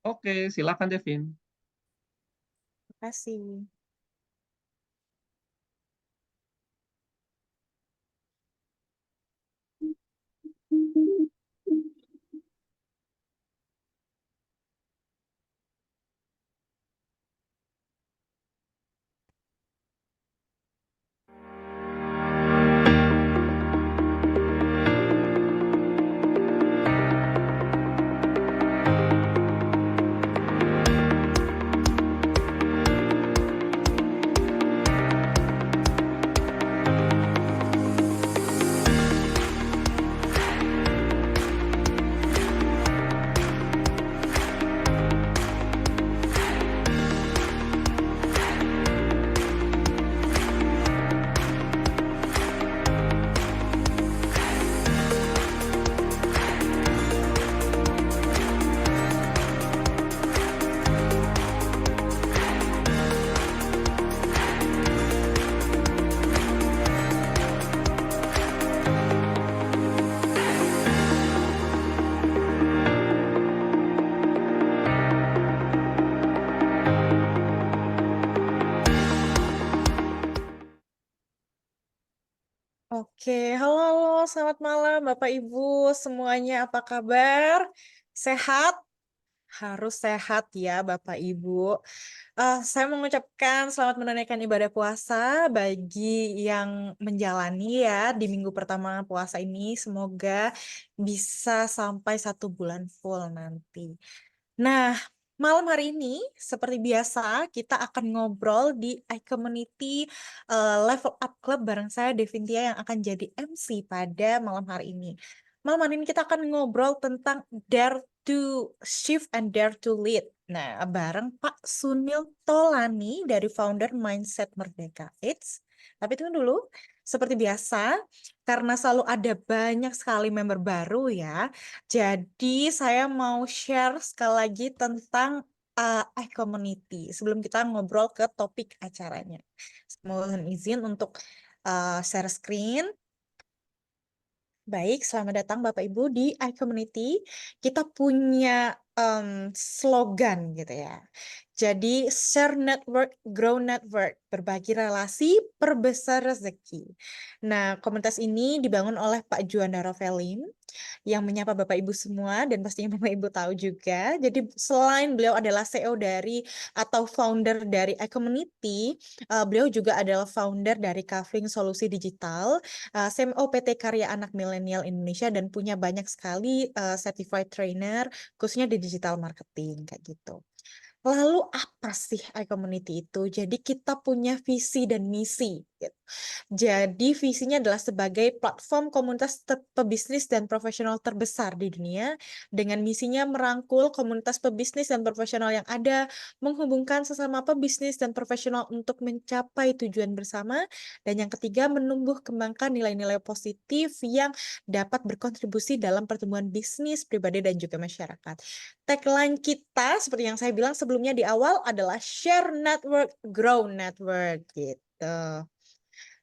Oke, silakan Devin. Terima kasih. Oke, halo, halo, selamat malam Bapak Ibu semuanya, apa kabar? Sehat? Harus sehat ya Bapak Ibu. Saya mengucapkan selamat menunaikan ibadah puasa bagi yang menjalani ya di minggu pertama puasa ini. Semoga bisa sampai 1 bulan full nanti. Nah, malam hari ini seperti biasa kita akan ngobrol di iCommunity Level Up Club bareng saya Devintia yang akan jadi MC pada malam hari ini. Malam hari ini kita akan ngobrol tentang Dare to Shift and Dare to Lead. Nah, bareng Pak Sunil Tolani dari founder Mindset Merdeka. Tapi tunggu dulu. Seperti biasa, karena selalu ada banyak sekali member baru ya, jadi saya mau share sekali lagi tentang iCommunity sebelum kita ngobrol ke topik acaranya. Mohon izin untuk share screen. Baik, selamat datang Bapak Ibu di iCommunity. Kita punya slogan gitu ya. Jadi share network, grow network, berbagi relasi, perbesar rezeki. Nah, komunitas ini dibangun oleh Pak Juanda Rovelin yang menyapa Bapak Ibu semua dan pastinya Bapak Ibu tahu juga. Jadi selain beliau adalah CEO dari atau founder dari iCommunity, beliau juga adalah founder dari Kavling Solusi Digital, CMO PT Karya Anak Milenial Indonesia dan punya banyak sekali certified trainer khususnya di digital marketing kayak gitu. Lalu apa sih iCommunity itu? Jadi kita punya visi dan misi gitu. Jadi visinya adalah sebagai platform komunitas pebisnis dan profesional terbesar di dunia dengan misinya merangkul komunitas pebisnis dan profesional yang ada, menghubungkan sesama pebisnis dan profesional untuk mencapai tujuan bersama, dan yang ketiga menumbuh kembangkan nilai-nilai positif yang dapat berkontribusi dalam pertumbuhan bisnis pribadi dan juga masyarakat. Tagline kita seperti yang saya bilang sebelumnya di awal adalah share network, grow network gitu.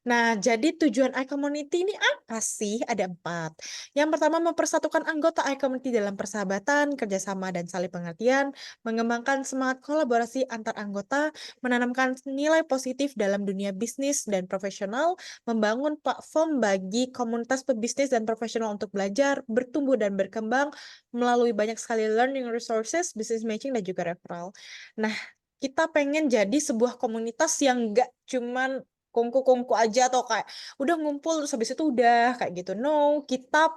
Nah, jadi tujuan iCommunity ini apa sih? Ada 4. Yang pertama, mempersatukan anggota iCommunity dalam persahabatan, kerjasama, dan saling pengertian, mengembangkan semangat kolaborasi antar anggota, menanamkan nilai positif dalam dunia bisnis dan profesional, membangun platform bagi komunitas pebisnis dan profesional untuk belajar, bertumbuh, dan berkembang melalui banyak sekali learning resources, business matching, dan juga referral. Nah, kita pengen jadi sebuah komunitas yang nggak cuman kongko-kongko aja atau kayak udah ngumpul terus habis itu udah kayak gitu. No, kita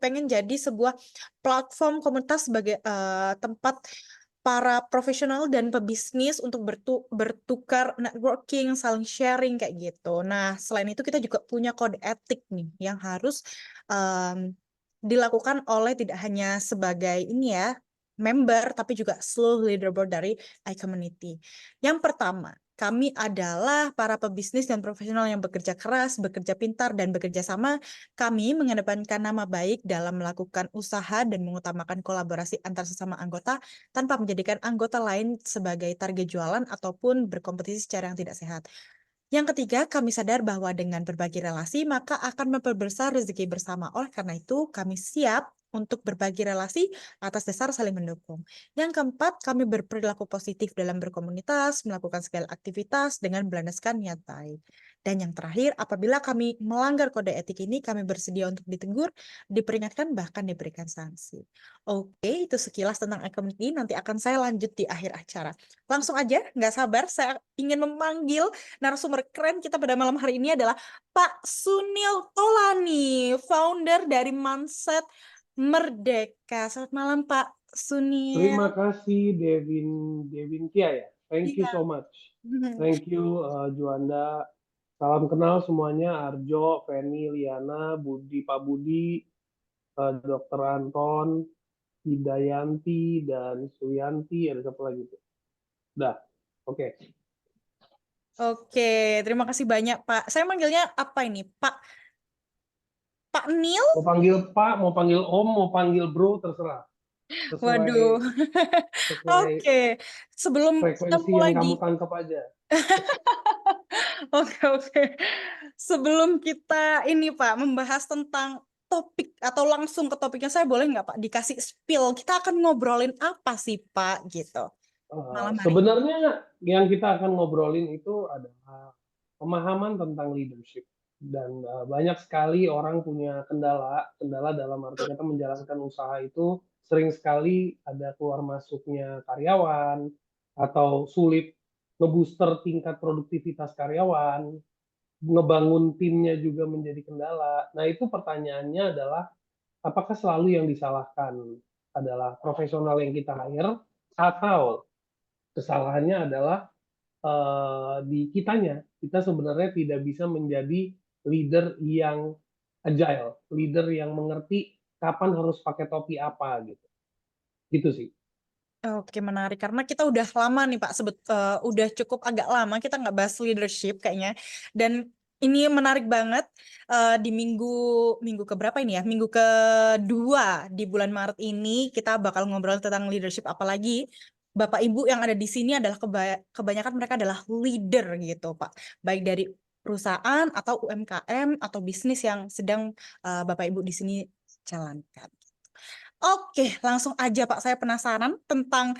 pengen jadi sebuah platform komunitas sebagai tempat para profesional dan pebisnis untuk bertukar networking, saling sharing kayak gitu. Nah, selain itu kita juga punya kode etik nih yang harus dilakukan oleh tidak hanya sebagai ini ya member tapi juga seluruh leaderboard dari iCommunity. Yang pertama, kami adalah para pebisnis dan profesional yang bekerja keras, bekerja pintar, dan bekerja sama. Kami mengedepankan nama baik dalam melakukan usaha dan mengutamakan kolaborasi antar sesama anggota tanpa menjadikan anggota lain sebagai target jualan ataupun berkompetisi secara yang tidak sehat. Yang ketiga, kami sadar bahwa dengan berbagi relasi, maka akan memperbesar rezeki bersama. Oleh karena itu, kami siap untuk berbagi relasi atas dasar saling mendukung. Yang keempat, kami berperilaku positif dalam berkomunitas, melakukan segala aktivitas dengan berlandaskan niat baik. Dan yang terakhir, apabila kami melanggar kode etik ini, kami bersedia untuk ditegur, diperingatkan, bahkan diberikan sanksi. Oke, itu sekilas tentang community. Nanti akan saya lanjut di akhir acara. Langsung aja, nggak sabar, saya ingin memanggil narasumber keren kita pada malam hari ini adalah Pak Sunil Tolani, founder dari Mindset Merdeka. Selamat malam Pak Sunil. Terima kasih Devin Kia ya. Thank you Iya. so much. Thank you Juanda. Salam kenal semuanya, Arjo, Feni, Liana, Budi, Pak Budi, Dr. Anton, Hidayanti, dan Suyanti. Ada siapa lagi tuh? Dah, oke. Oke, terima kasih banyak Pak. Saya manggilnya apa ini? Pak Nil? Mau panggil Pak, mau panggil Om, mau panggil Bro, terserah. Waduh. Sesuai Oke, sebelum kita frekuensi yang mulai kamu tangkap aja. Oke, oke. Sebelum kita ini Pak membahas tentang topik atau langsung ke topiknya, saya boleh nggak Pak dikasih spill? Kita akan ngobrolin apa sih Pak gitu malam hari ini? Sebenarnya yang kita akan ngobrolin itu adalah pemahaman tentang leadership dan banyak sekali orang punya kendala dalam arti kata menjalankan usaha itu sering sekali ada keluar masuknya karyawan atau sulit ngebooster tingkat produktivitas karyawan, ngebangun timnya juga menjadi kendala. Nah, itu pertanyaannya adalah apakah selalu yang disalahkan adalah profesional yang kita hire atau kesalahannya adalah di kitanya. Kita sebenarnya tidak bisa menjadi leader yang agile, leader yang mengerti kapan harus pakai topi apa gitu. Gitu sih. Oke, menarik karena kita udah lama nih Pak, udah cukup agak lama kita nggak bahas leadership kayaknya. Dan ini menarik banget di minggu minggu keberapa ini ya? Minggu kedua di bulan Maret ini kita bakal ngobrol tentang leadership, apalagi Bapak Ibu yang ada di sini adalah kebanyakan mereka adalah leader gitu Pak. Baik dari perusahaan atau UMKM atau bisnis yang sedang Bapak Ibu di sini jalankan. Oke, langsung aja Pak. Saya penasaran tentang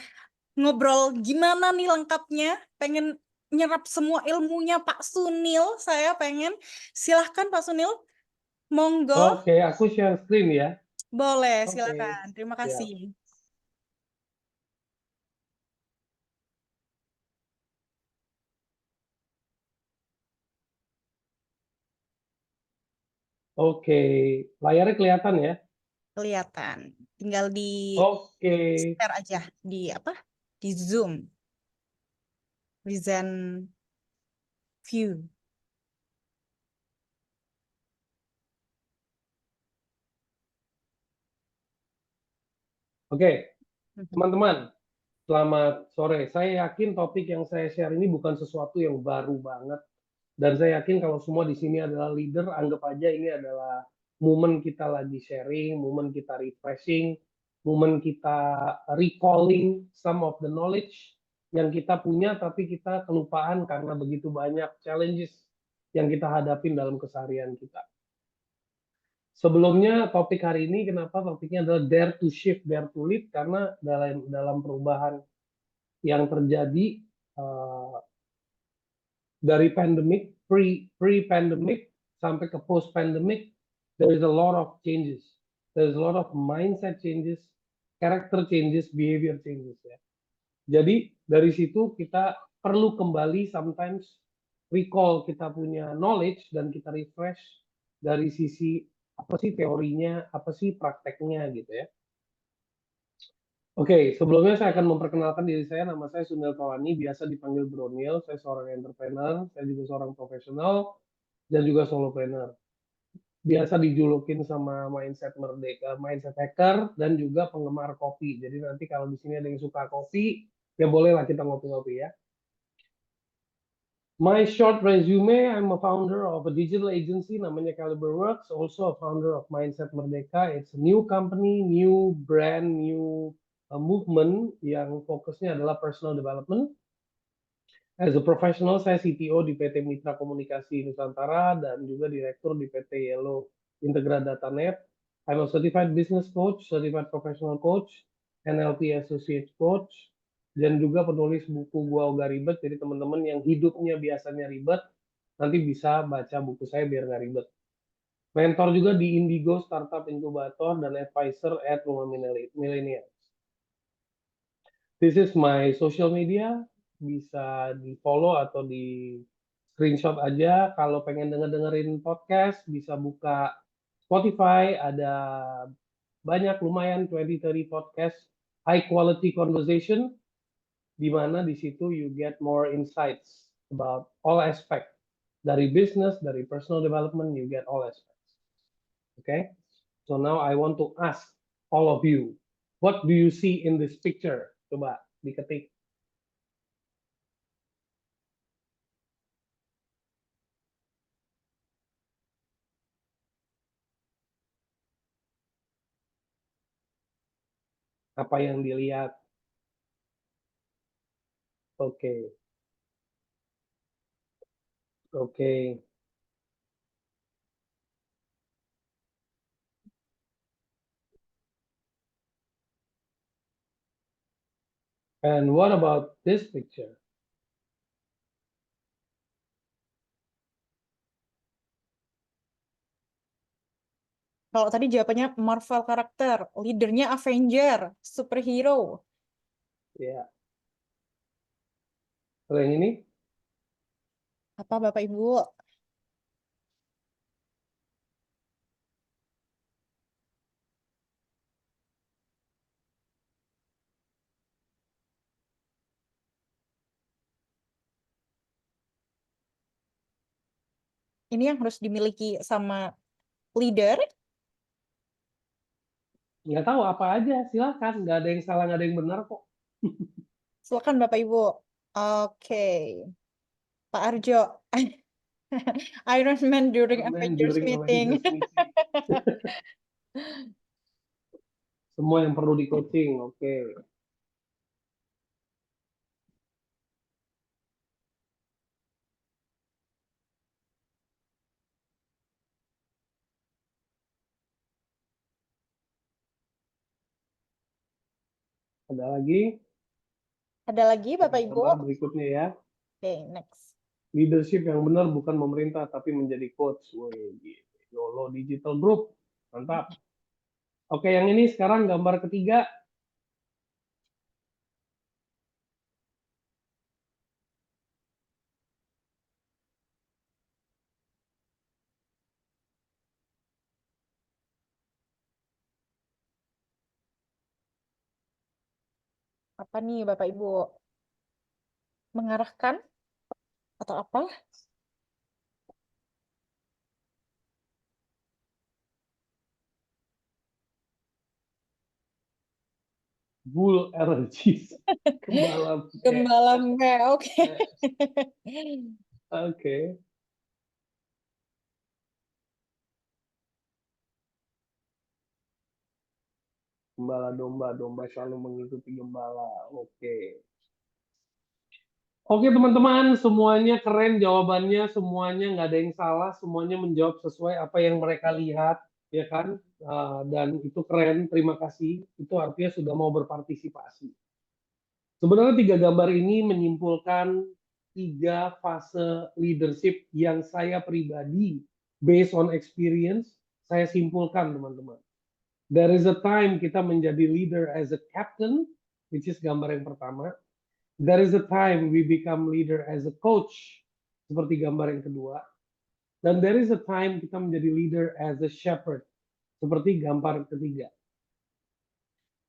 ngobrol gimana nih lengkapnya. Pengen nyerap semua ilmunya Pak Sunil. Saya pengen. Silahkan Pak Sunil. Monggo. Oke, aku share screen ya. Boleh, Oke, silakan. Terima kasih. siap. Oke, layarnya kelihatan ya. Kelihatan. Tinggal di Oke, share aja. Di apa? Di Zoom. Present view. oke, Mhm. teman-teman. Selamat sore. Saya yakin topik yang saya share ini bukan sesuatu yang baru banget. Dan saya yakin kalau semua di sini adalah leader, anggap aja ini adalah momen kita lagi sharing, momen kita refreshing, momen kita recalling some of the knowledge yang kita punya, tapi kita kelupaan karena begitu banyak challenges yang kita hadapin dalam keseharian kita. Sebelumnya topik hari ini, kenapa topiknya adalah dare to shift, dare to lead, karena dalam perubahan yang terjadi uh, dari pandemic, pre-pandemic sampai ke post-pandemic, there is a lot of changes. There is a lot of mindset changes, character changes, behavior changes. Ya. Jadi dari situ kita perlu kembali sometimes recall kita punya knowledge dan kita refresh dari sisi apa sih teorinya, apa sih prakteknya gitu ya. Oke, sebelumnya saya akan memperkenalkan diri saya. Nama saya Sunil Tawani, biasa dipanggil Bronil. Saya seorang entrepreneur, saya juga seorang profesional, dan juga solopreneur. Biasa dijulukin sama Mindset Merdeka, Mindset Hacker, dan juga penggemar kopi. Jadi nanti kalau di sini ada yang suka kopi, ya bolehlah kita ngopi-ngopi ya. My short resume, I'm a founder of a digital agency namanya Caliber Works, also a founder of Mindset Merdeka. It's a new company, new brand, new movement yang fokusnya adalah personal development. As a professional, saya CTO di PT Mitra Komunikasi Nusantara dan juga direktur di PT Yellow Integra Datanet. I'm a certified business coach, certified professional coach, NLP associate coach, dan juga penulis buku Gua Ogah Ribet. Jadi teman-teman yang hidupnya biasanya ribet, nanti bisa baca buku saya biar nggak ribet. Mentor juga di Indigo Startup Incubator dan advisor at Rumah Millennials. This is my social media, bisa di follow atau di screenshot aja. Kalau pengen dengerin podcast, bisa buka Spotify, ada banyak lumayan 20-30 podcast high quality conversation, di mana di situ you get more insights about all aspect dari business, dari personal development, you get all aspects. Okay, so now I want to ask all of you, what do you see in this picture? Coba diketik. Apa yang dilihat? Oke. Oke. And what about this picture? Kalau tadi jawabannya Marvel karakter, leadernya Avenger, superhero. Ya. Kalau yang ini? Apa Bapak Ibu? Ini yang harus dimiliki sama leader. Nggak tahu apa aja, silakan. Nggak ada yang salah, nggak ada yang benar kok. Silakan Bapak Ibu. Oke. Pak Arjo. Iron Man during Iron Man Avengers during meeting. Avengers meeting. Semua yang perlu di coaching, oke. Ada lagi? Ada lagi Bapak Ibu? Gambar berikutnya ya. Oke, next. Leadership yang benar bukan memerintah tapi menjadi coach. Woi, YOLO Digital Group. Mantap. Oke, yang ini sekarang gambar ketiga. Apa nih Bapak Ibu? Mengarahkan atau apa? Bull Energies. Gembala. Gembala merah, oke. Oke. Gembala domba, domba selalu mengikuti gembala. Oke. Oke teman-teman, semuanya keren jawabannya, semuanya nggak ada yang salah, semuanya menjawab sesuai apa yang mereka lihat, ya kan? Dan itu keren, terima kasih. Itu artinya sudah mau berpartisipasi. Sebenarnya 3 gambar ini menyimpulkan 3 fase leadership yang saya pribadi, based on experience, saya simpulkan teman-teman. There is a time kita menjadi leader as a captain, which is gambar yang pertama. There is a time we become leader as a coach, seperti gambar yang kedua. Dan there is a time kita menjadi leader as a shepherd, seperti gambar ketiga.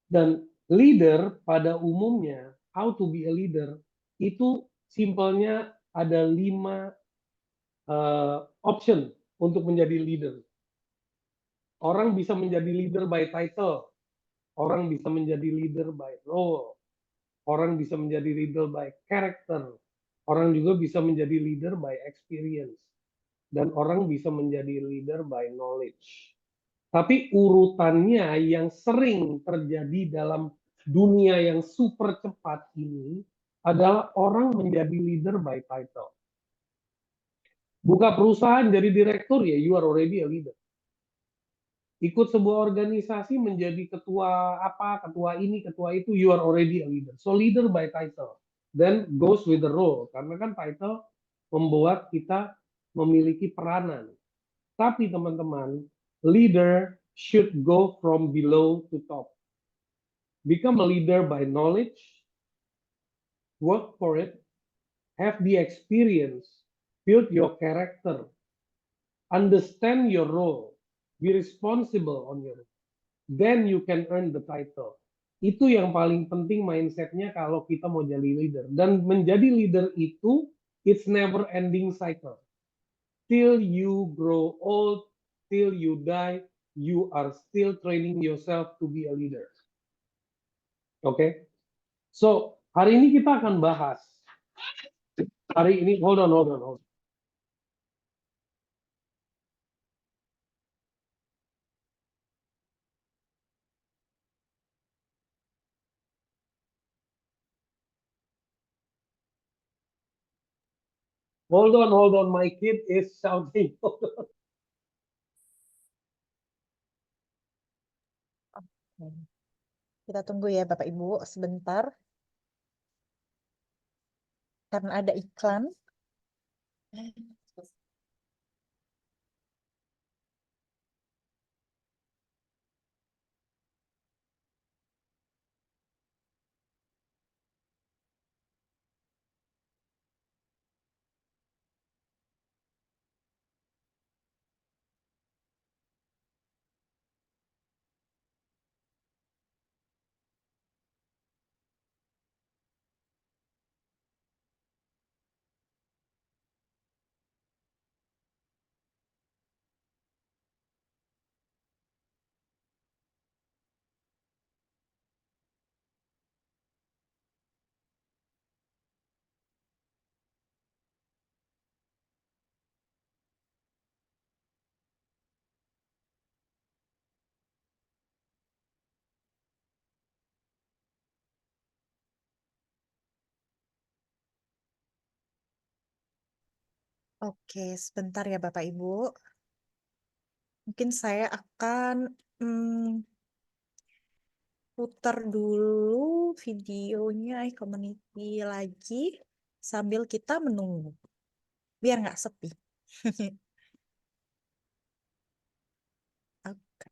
Dan leader pada umumnya, how to be a leader, itu simpelnya ada 5 option untuk menjadi leader. Orang bisa menjadi leader by title, orang bisa menjadi leader by role, orang bisa menjadi leader by character, orang juga bisa menjadi leader by experience, dan orang bisa menjadi leader by knowledge. Tapi urutannya yang sering terjadi dalam dunia yang super cepat ini adalah orang menjadi leader by title. Buka perusahaan jadi direktur, ya you are already a leader. Ikut sebuah organisasi menjadi ketua apa, ketua ini, ketua itu, you are already a leader. So leader by title, then goes with the role. Karena kan title membuat kita memiliki peranan. Tapi teman-teman, leader should go from below to top. Become a leader by knowledge, work for it, have the experience, build your character, understand your role, be responsible on your role. Then you can earn the title. Itu yang paling penting mindsetnya kalau kita mau jadi leader. Dan menjadi leader itu, it's never ending cycle. Till you grow old, till you die, you are still training yourself to be a leader. Okay? So, hari ini kita akan bahas. Hari ini, hold on. Hold on. My kid is shouting. Kita tunggu ya Bapak Ibu sebentar. Karena ada iklan. Oke, sebentar ya Bapak Ibu. Mungkin saya akan putar dulu videonya iCommunity lagi sambil kita menunggu. Biar nggak sepi. Oke.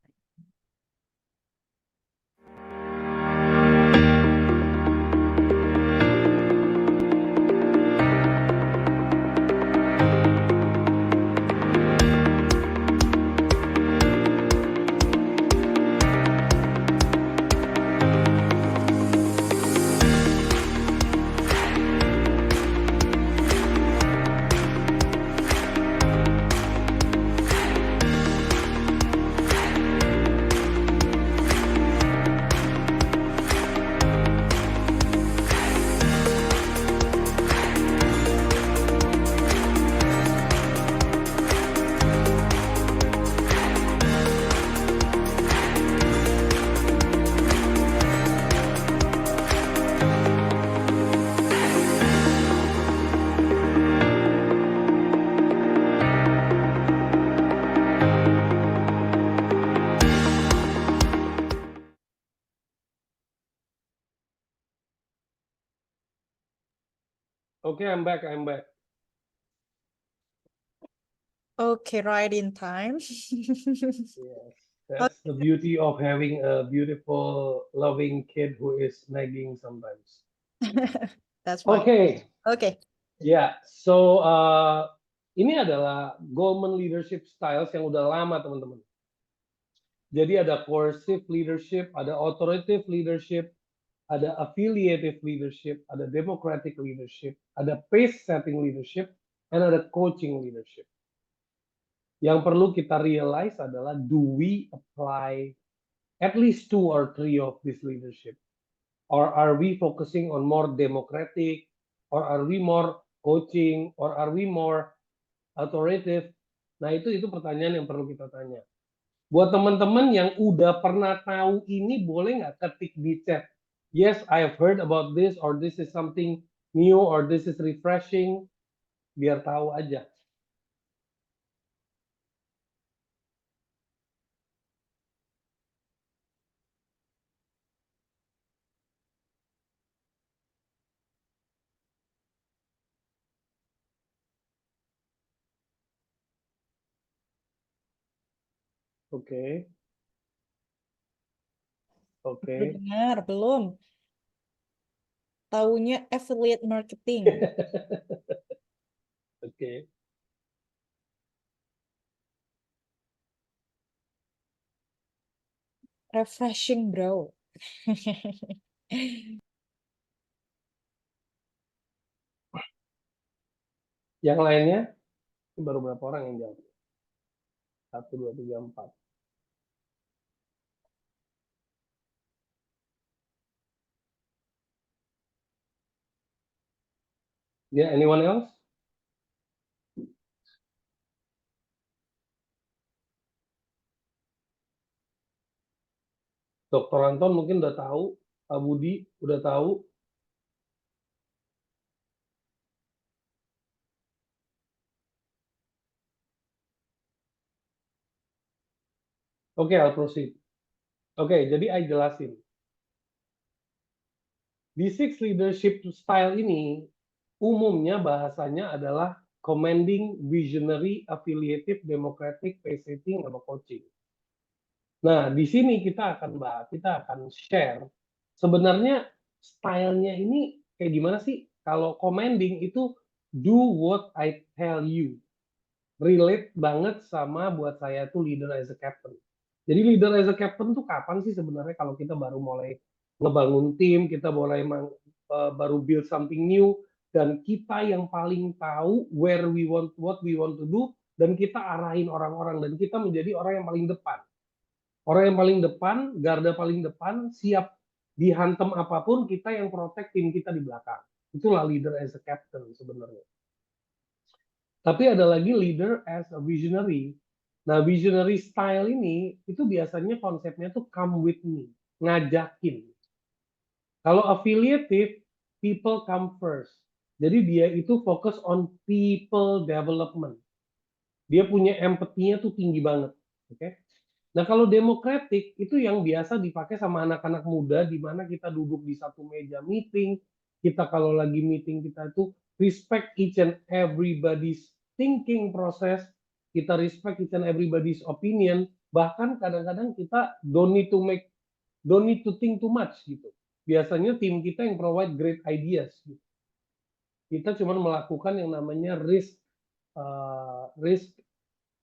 Okay, I'm back. Okay, right in time. Yes, that's the beauty of having a beautiful, loving kid who is nagging sometimes. That's fine. Okay. Yeah, so ini adalah Goldman Leadership Styles yang udah lama teman-teman. Jadi ada coercive leadership, ada authoritative leadership, ada affiliative leadership, ada democratic leadership, ada pace setting leadership, dan ada coaching leadership. Yang perlu kita realize adalah, do we apply at least 2 or 3 of this leadership? Or are we focusing on more democratic? Or are we more coaching? Or are we more authoritative? Nah, itu pertanyaan yang perlu kita tanya. Buat teman-teman yang udah pernah tahu ini, boleh nggak ketik di chat, yes, I have heard about this, or this is something new, or this is refreshing, biar tahu aja. Oke. Oke. Baru dengar, belum. Taunya affiliate marketing. Oke. Refreshing, bro. Yang lainnya, baru berapa orang yang jawab? 1, 2, 3, 4. Yeah, anyone else? Dr. Anton mungkin udah tahu, Pak Budi udah tahu. Oke, I'll proceed. Oke, jadi I jelasin. Di Six Leadership Style ini, umumnya bahasanya adalah commanding, visionary, affiliative, democratic, pace-setting, sama coaching. Nah, di sini kita akan share sebenarnya stylenya ini kayak gimana sih? Kalau commanding itu do what I tell you. Relate banget sama buat saya tuh leader as a captain. Jadi leader as a captain tuh kapan sih sebenarnya kalau kita baru mulai ngebangun tim, kita mulai baru build something new, dan kita yang paling tahu what we want to do, dan kita arahin orang-orang, dan kita menjadi orang yang paling depan. Orang yang paling depan, garda paling depan, siap dihantam apapun, kita yang protect tim kita di belakang. Itulah leader as a captain sebenarnya. Tapi ada lagi leader as a visionary. Nah, visionary style ini itu biasanya konsepnya tuh come with me, ngajakin. Kalau affiliative, people come first. Jadi dia itu fokus on people development. Dia punya empatinya tuh tinggi banget. Oke. Okay? Nah, kalau democratic itu yang biasa dipakai sama anak-anak muda, di mana kita duduk di satu meja meeting, kita kalau lagi meeting kita itu respect each and everybody's thinking process, kita respect each and everybody's opinion, bahkan kadang-kadang kita don't need to think too much gitu. Biasanya tim kita yang provide great ideas. Gitu. Kita cuma melakukan yang namanya risk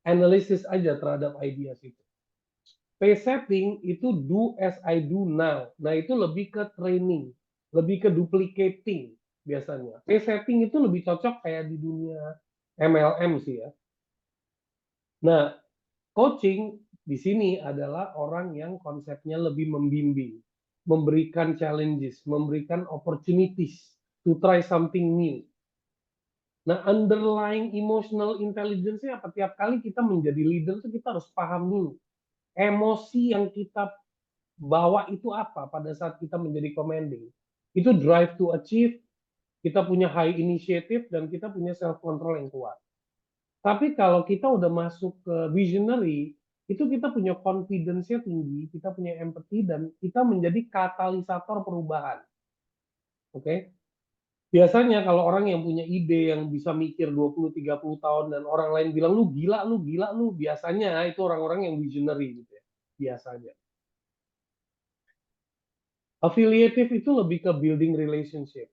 analysis aja terhadap ideas itu. Pace setting itu do as I do now. Nah, itu lebih ke training, lebih ke duplicating biasanya. Pace setting itu lebih cocok kayak di dunia MLM sih ya. Nah, coaching di sini adalah orang yang konsepnya lebih membimbing, memberikan challenges, memberikan opportunities to try something new. Nah, underlying emotional intelligence-nya apa? Tiap kali kita menjadi leader itu kita harus paham dulu. Emosi yang kita bawa itu apa pada saat kita menjadi commanding. Itu drive to achieve, kita punya high initiative, dan kita punya self control yang kuat. Tapi kalau kita udah masuk ke visionary, itu kita punya confidence-nya tinggi, kita punya empathy, dan kita menjadi katalisator perubahan. Oke? Okay? Biasanya kalau orang yang punya ide, yang bisa mikir 20-30 tahun, dan orang lain bilang, lu gila, biasanya itu orang-orang yang visionary gitu ya. Biasanya. Affiliative itu lebih ke building relationship.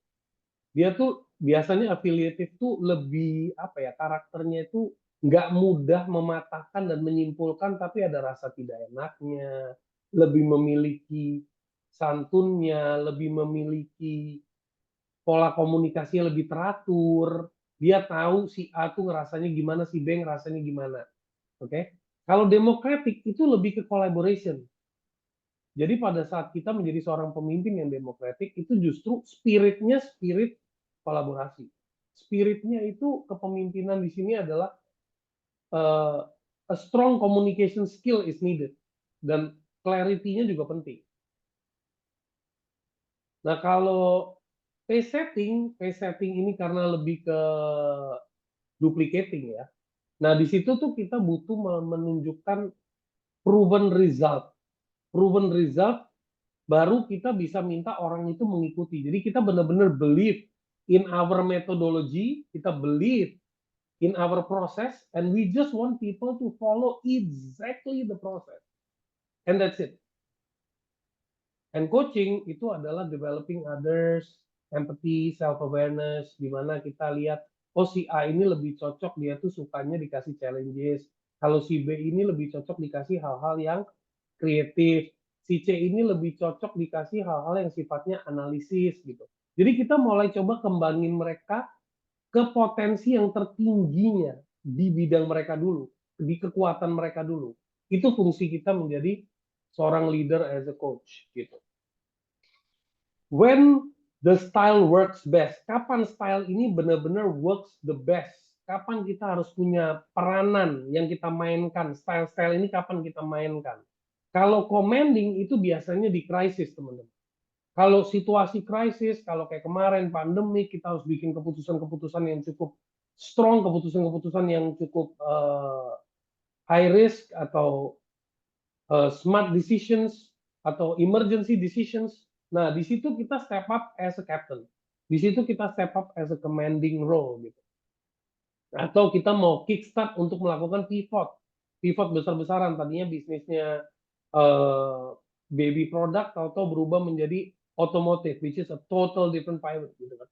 Dia tuh biasanya affiliative tuh lebih apa ya, karakternya itu nggak mudah mematahkan dan menyimpulkan, tapi ada rasa tidak enaknya, lebih memiliki santunnya, lebih memiliki pola komunikasi lebih teratur. Dia tahu si A tuh ngerasanya gimana, si B ngerasanya gimana. Oke? Okay? Kalau democratic itu lebih ke collaboration. Jadi pada saat kita menjadi seorang pemimpin yang demokratik, itu justru spiritnya spirit kolaborasi. Spiritnya itu kepemimpinan di sini adalah a strong communication skill is needed. Dan clarity-nya juga penting. Nah, kalau pace setting ini karena lebih ke duplicating ya. Nah, di situ tuh kita butuh menunjukkan proven result. Proven result baru kita bisa minta orang itu mengikuti. Jadi kita benar-benar believe in our methodology, kita believe in our process, and we just want people to follow exactly the process, and that's it. And coaching itu adalah developing others, empathy, self-awareness, di mana kita lihat, oh si A ini lebih cocok, dia tuh sukanya dikasih challenges. Kalau si B ini lebih cocok dikasih hal-hal yang kreatif. Si C ini lebih cocok dikasih hal-hal yang sifatnya analisis gitu. Jadi kita mulai coba kembangin mereka ke potensi yang tertingginya di bidang mereka dulu, di kekuatan mereka dulu. Itu fungsi kita menjadi seorang leader as a coach gitu. When the style works best, kapan style ini benar-benar works the best? Kapan kita harus punya peranan yang kita mainkan? Style-style ini kapan kita mainkan? Kalau commanding itu biasanya di krisis, teman-teman. Kalau situasi krisis, kalau kayak kemarin pandemi, kita harus bikin keputusan-keputusan yang cukup strong, keputusan-keputusan yang cukup high risk atau smart decisions atau emergency decisions. Nah, di situ kita step up as a captain. Di situ kita step up as a commanding role gitu. Atau kita mau kickstart untuk melakukan pivot. Pivot besar-besaran, tadinya bisnisnya baby product atau berubah menjadi otomotif, which is a total different pivot gitu kan.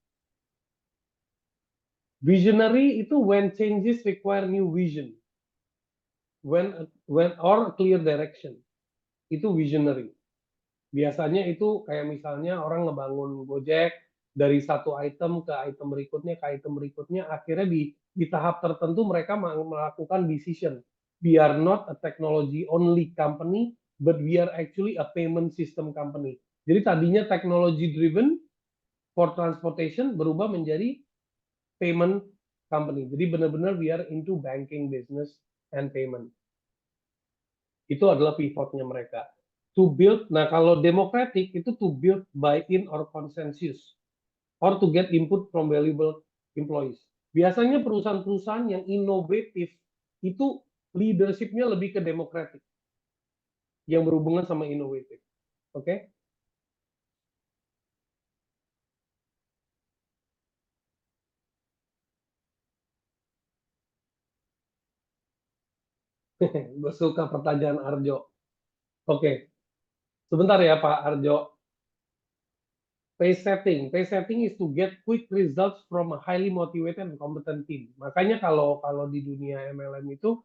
Visionary itu when changes require new vision. When or clear direction. Itu visionary. Biasanya itu kayak misalnya orang ngebangun Gojek dari satu item ke item berikutnya, akhirnya di tahap tertentu mereka melakukan decision. We are not a technology only company, but we are actually a payment system company. Jadi tadinya technology driven for transportation berubah menjadi payment company. Jadi benar-benar we are into banking business and payment. Itu adalah pivotnya mereka. To build, nah kalau democratic itu to build buy-in or consensus, or to get input from valuable employees. Biasanya perusahaan-perusahaan yang inovatif itu leadership-nya lebih ke democratic, yang berhubungan sama inovatif. Oke? Gue suka pertanyaan Arjo. Oke, sebentar ya Pak Arjo. Pace setting is to get quick results from a highly motivated and competent team. Makanya kalau di dunia MLM itu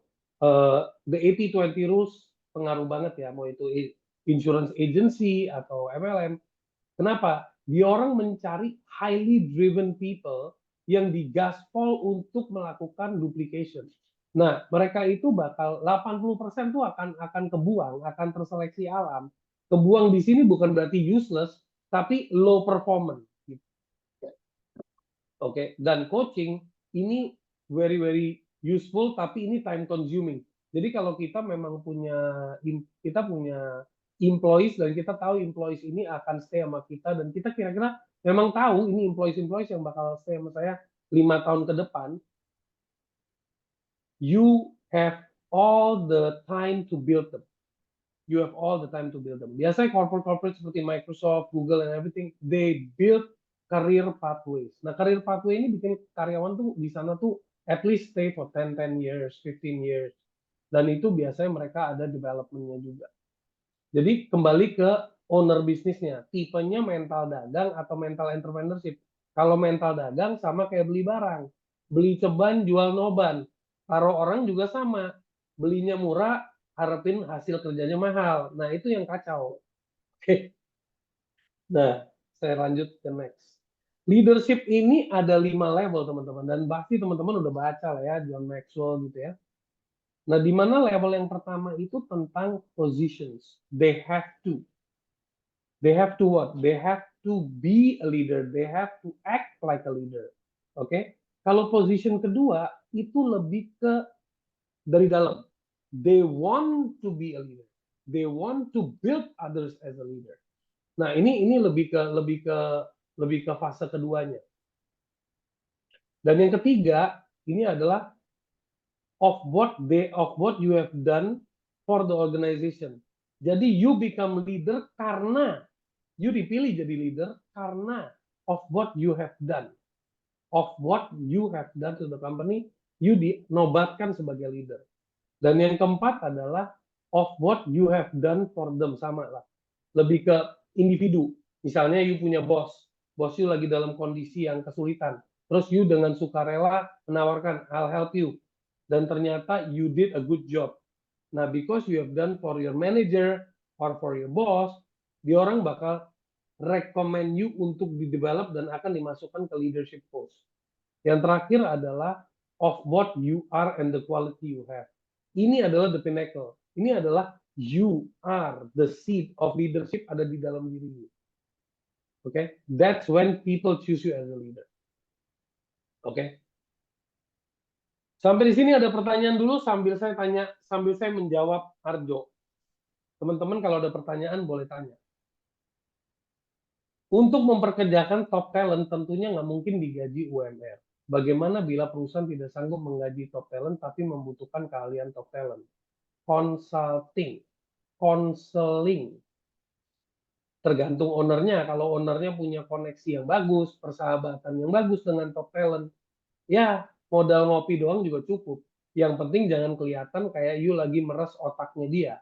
the 80-20 rules pengaruh banget ya, mau itu insurance agency atau MLM. Kenapa? Dia orang mencari highly driven people yang digaspol untuk melakukan duplication. Nah, mereka itu bakal 80% tuh akan kebuang, akan terseleksi alam. Kebuang di sini bukan berarti useless, tapi low performance. Oke, dan coaching ini very useful, tapi ini time consuming. Jadi kalau kita memang punya employees dan kita tahu employees ini akan stay sama kita dan kita kira-kira memang tahu ini employees yang bakal stay sama saya 5 tahun ke depan, you have all the time to build them. You have all the time to build them. Biasanya corporate seperti Microsoft, Google, and everything, they build career pathways. Nah, career pathway ini bikin karyawan tuh di sana tuh at least stay for 10 years, 15 years. Dan itu biasanya mereka ada development-nya juga. Jadi kembali ke owner bisnisnya, tipenya mental dagang atau mental entrepreneurship. Kalau mental dagang sama kayak beli barang. Beli ceban, jual noban. Taruh orang juga sama. Belinya murah, harapin hasil kerjanya mahal. Nah, itu yang kacau. Oke. Nah, saya lanjut ke next. Leadership ini ada 5 level, teman-teman. Dan pasti teman-teman udah baca lah ya, John Maxwell gitu ya. Nah, di mana level yang pertama itu tentang positions. They have to. They have to what? They have to be a leader. They have to act like a leader. Oke? Kalau position kedua, itu lebih ke dari dalam. They want to be a leader. They want to build others as a leader. Nah, ini lebih ke fase keduanya. Dan yang ketiga, ini adalah of what you have done for the organization. Jadi you become leader karena you dipilih jadi leader karena of what you have done. Of what you have done to the company you dinobatkan sebagai leader. Dan yang keempat adalah of what you have done for them, sama lah. Lebih ke individu. Misalnya you punya bos you lagi dalam kondisi yang kesulitan. Terus you dengan sukarela menawarkan, I'll help you. Dan ternyata you did a good job. Nah, because you have done for your manager or for your boss, dia orang bakal recommend you untuk di-develop dan akan dimasukkan ke leadership post. Yang terakhir adalah of what you are and the quality you have. Ini adalah the pinnacle. Ini adalah you are the seed of leadership ada di dalam dirimu. Okay? That's when people choose you as a leader. Okay? Sampai di sini ada pertanyaan dulu sambil saya menjawab Arjo. Teman-teman kalau ada pertanyaan boleh tanya. Untuk memperkerjakan top talent tentunya nggak mungkin digaji UMR. Bagaimana bila perusahaan tidak sanggup menggaji top talent tapi membutuhkan keahlian top talent? Consulting, counseling. Tergantung ownernya. Kalau ownernya punya koneksi yang bagus, persahabatan yang bagus dengan top talent, ya modal ngopi doang juga cukup. Yang penting jangan kelihatan kayak you lagi meres otaknya dia.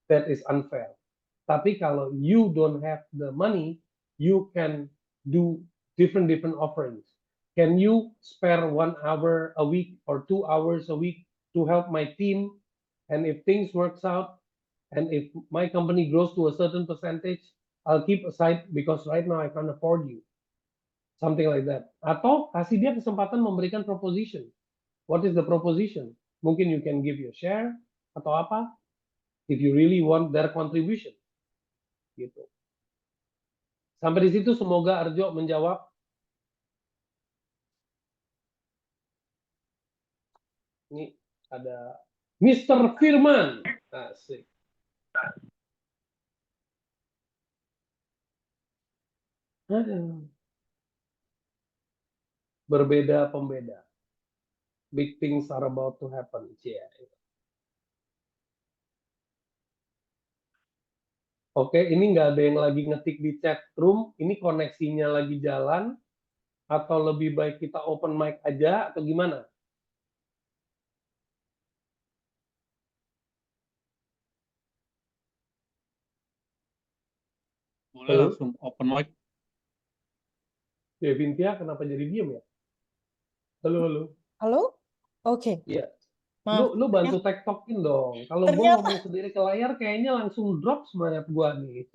That is unfair. Tapi kalau you don't have the money, you can do different offerings. Can you spare 1 hour a week or 2 hours a week to help my team? And if things works out, and if my company grows to a certain percentage, I'll keep aside because right now I can't afford you. Something like that. Atau kasih dia kesempatan memberikan proposition. What is the proposition? Mungkin you can give your share atau apa, if you really want their contribution. Gitu. Sampai di situ semoga Arjo menjawab. Ini ada Mr. Firman. Asik. Berbeda pembeda. Big things are about to happen. Yeah. Oke, ini nggak ada yang lagi ngetik di chat room. Ini koneksinya lagi jalan. Atau lebih baik kita open mic aja atau gimana? Boleh langsung open mic. Devintia kenapa jadi diem ya? Halo. Halo? Oke. Iya. Maaf. Lu bantu tektokin dong. Kalau gue ngomong sendiri ke layar kayaknya langsung drop semangat gue nih.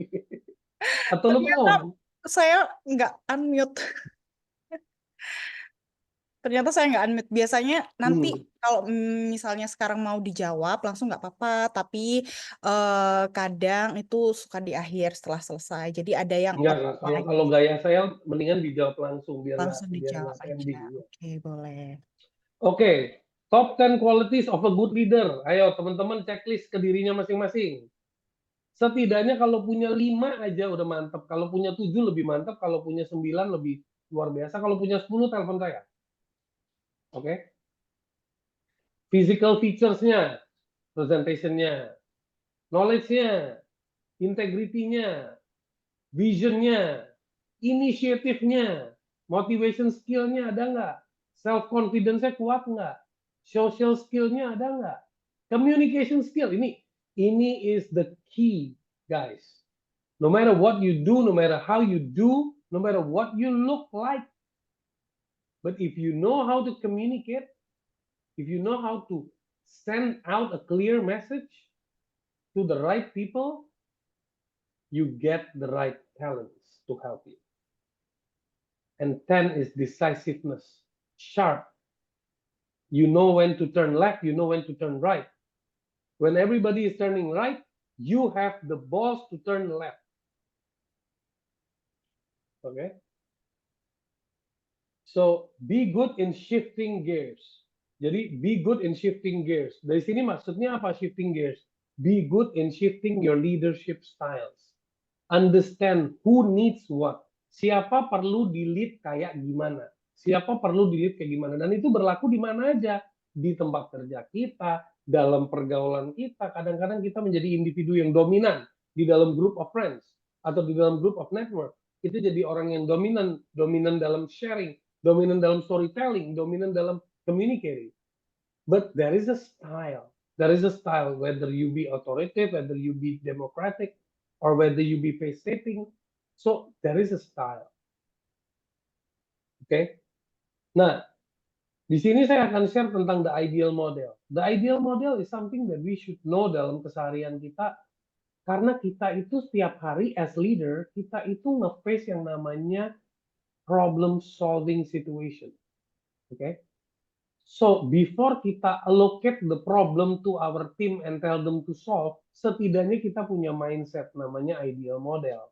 Atau lu mau? Saya nggak unmute. Ternyata saya nggak unmute. Biasanya nanti kalau misalnya sekarang mau dijawab langsung nggak apa-apa. Tapi kadang itu suka di akhir setelah selesai. Jadi ada yang Enggak, kalau gaya saya mendingan dijawab langsung biar langsung nggak dijawab pending. aja. Oke, boleh. Oke, top 10 qualities of a good leader. Ayo teman-teman checklist ke dirinya masing-masing. Setidaknya kalau punya 5 aja udah mantap. Kalau punya 7 lebih mantap. Kalau punya 9 lebih luar biasa. Kalau punya 10 telepon saya. Oke. Physical features-nya, presentation-nya, knowledge-nya, integrity-nya, vision-nya, inisiatifnya, motivation skill-nya ada nggak? Self-confidence-nya kuat nggak? Social skill-nya ada nggak? Communication skill, ini is the key, guys. No matter what you do, no matter how you do, no matter what you look like, but if you know how to communicate, if you know how to send out a clear message to the right people, you get the right talents to help you. And 10 is decisiveness, sharp. You know when to turn left, you know when to turn right. When everybody is turning right, you have the balls to turn left. Okay? So, be good in shifting gears. Jadi, be good in shifting gears. Dari sini maksudnya apa shifting gears? Be good in shifting your leadership styles. Understand who needs what. Siapa perlu di-lead kayak gimana. Siapa perlu di-lead kayak gimana. Dan itu berlaku di mana aja. Di tempat kerja kita, dalam pergaulan kita. Kadang-kadang kita menjadi individu yang dominan di dalam group of friends. Atau di dalam group of network. Itu jadi orang yang dominan dalam sharing, dominan dalam storytelling, dominan dalam communicating. But there is a style. There is a style, whether you be authoritative, whether you be democratic, or whether you be pace-setting. So there is a style. Oke. Okay? Nah, di sini saya akan share tentang the ideal model. The ideal model is something that we should know dalam keseharian kita, karena kita itu setiap hari as leader, kita itu nge-face yang namanya problem solving situation. Oke. Okay? So, before kita allocate the problem to our team and tell them to solve, setidaknya kita punya mindset namanya ideal model.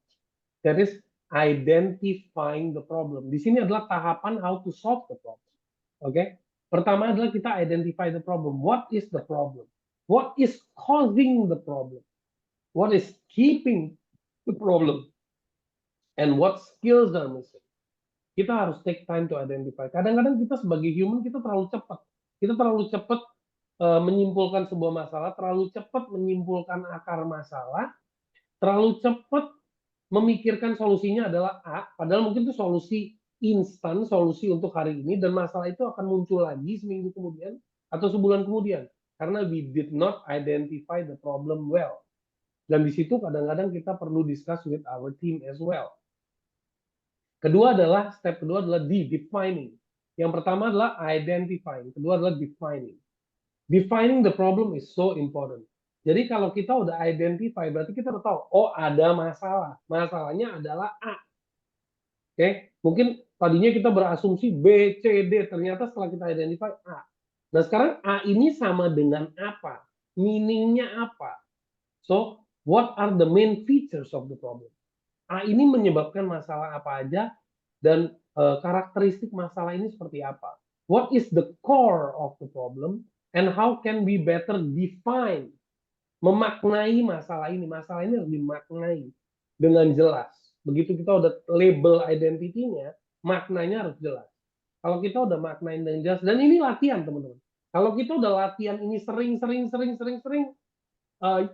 That is identifying the problem. Di sini adalah tahapan how to solve the problem. Oke? Okay? Pertama adalah kita identify the problem. What is the problem? What is causing the problem? What is keeping the problem? And what skills are missing? Kita harus take time to identify. Kadang-kadang kita sebagai human, kita terlalu cepat. Kita terlalu cepat menyimpulkan sebuah masalah, terlalu cepat menyimpulkan akar masalah, terlalu cepat memikirkan solusinya adalah A, padahal mungkin itu solusi instan, solusi untuk hari ini, dan masalah itu akan muncul lagi seminggu kemudian, atau sebulan kemudian. Karena we did not identify the problem well. Dan di situ kadang-kadang kita perlu discuss with our team as well. Step kedua adalah defining. Yang pertama adalah identifying, kedua adalah defining. Defining the problem is so important. Jadi kalau kita udah identify, berarti kita udah tahu, oh ada masalah. Masalahnya adalah A. Oke, mungkin tadinya kita berasumsi B, C, D, ternyata setelah kita identify A. Nah sekarang A ini sama dengan apa? Meaningnya apa? So, what are the main features of the problem? A ini menyebabkan masalah apa aja, dan karakteristik masalah ini seperti apa. What is the core of the problem, and how can we better define, memaknai masalah ini. Masalah ini harus dimaknai dengan jelas. Begitu kita udah label identity-nya, maknanya harus jelas. Kalau kita udah maknain dengan jelas, dan ini latihan teman-teman. Kalau kita udah latihan ini sering,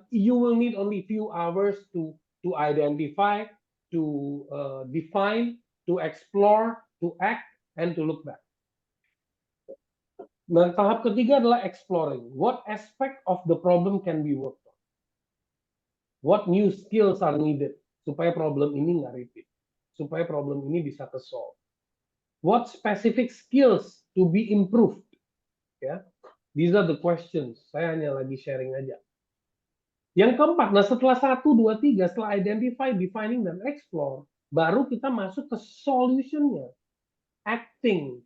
you will need only few hours to identify, to define, to explore, to act, and to look back. Nah, tahap ketiga adalah exploring. What aspect of the problem can be worked on? What new skills are needed supaya problem ini nggak repeat, supaya problem ini bisa ke-solve? What specific skills to be improved? Ya, these are the questions. Saya hanya lagi sharing aja. Yang keempat, nah setelah 1, 2, 3, setelah identify, defining, dan explore, baru kita masuk ke solution-nya. Acting.